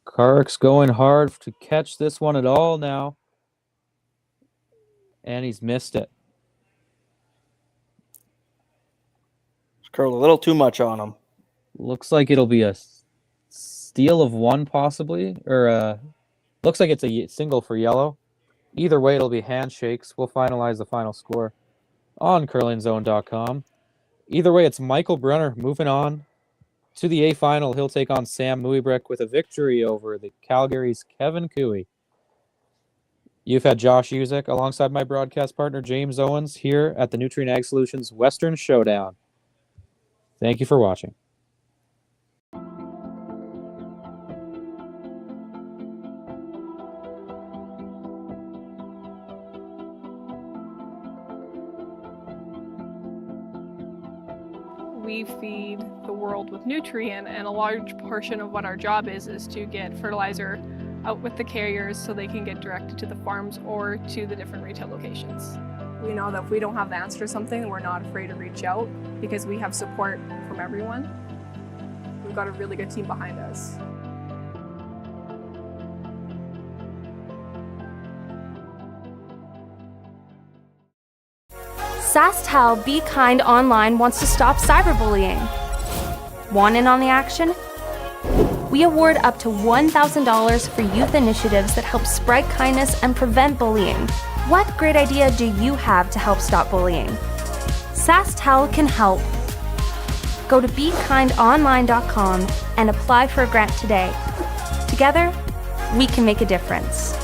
Kark's going hard to catch this one at all now. And he's missed it. Curled a little too much on him. Looks like it'll be a steal of one possibly. Or looks like it's a single for yellow. Either way, it'll be handshakes. We'll finalize the final score on curlingzone.com. Either way, it's Michael Brunner moving on to the A final. He'll take on Sam Muibrek with a victory over the Calgary's Kevin Cooey. You've had Josh Uzek alongside my broadcast partner James Owens here at the Nutrien Ag Solutions Western Showdown. Thank you for watching. We feed the world with Nutrien, and a large portion of what our job is to get fertilizer out with the carriers so they can get directed to the farms or to the different retail locations. We know that if we don't have the answer to something, we're not afraid to reach out because we have support from everyone. We've got a really good team behind us. SaskTel Be Kind Online wants to stop cyberbullying. Want in on the action? We award up to $1,000 for youth initiatives that help spread kindness and prevent bullying. What great idea do you have to help stop bullying? SaskTel can help. Go to BeKindOnline.com and apply for a grant today. Together, we can make a difference.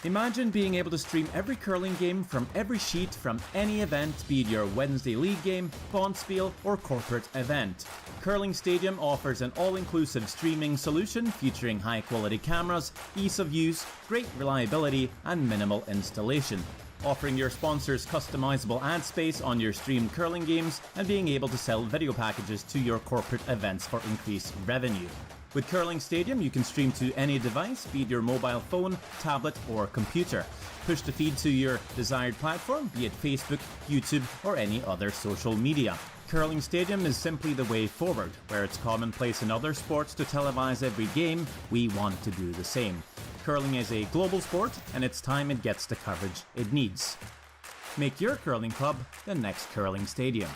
Imagine being able to stream every curling game from every sheet from any event, be it your Wednesday league game, bonspiel, or corporate event. Curling Stadium offers an all-inclusive streaming solution featuring high-quality cameras, ease of use, great reliability, and minimal installation. Offering your sponsors customizable ad space on your streamed curling games and being able to sell video packages to your corporate events for increased revenue. With Curling Stadium, you can stream to any device, be it your mobile phone, tablet, or computer. Push the feed to your desired platform, be it Facebook, YouTube, or any other social media. Curling Stadium is simply the way forward. Where it's commonplace in other sports to televise every game, we want to do the same. Curling is a global sport, and it's time it gets the coverage it needs. Make your curling club the next Curling Stadium.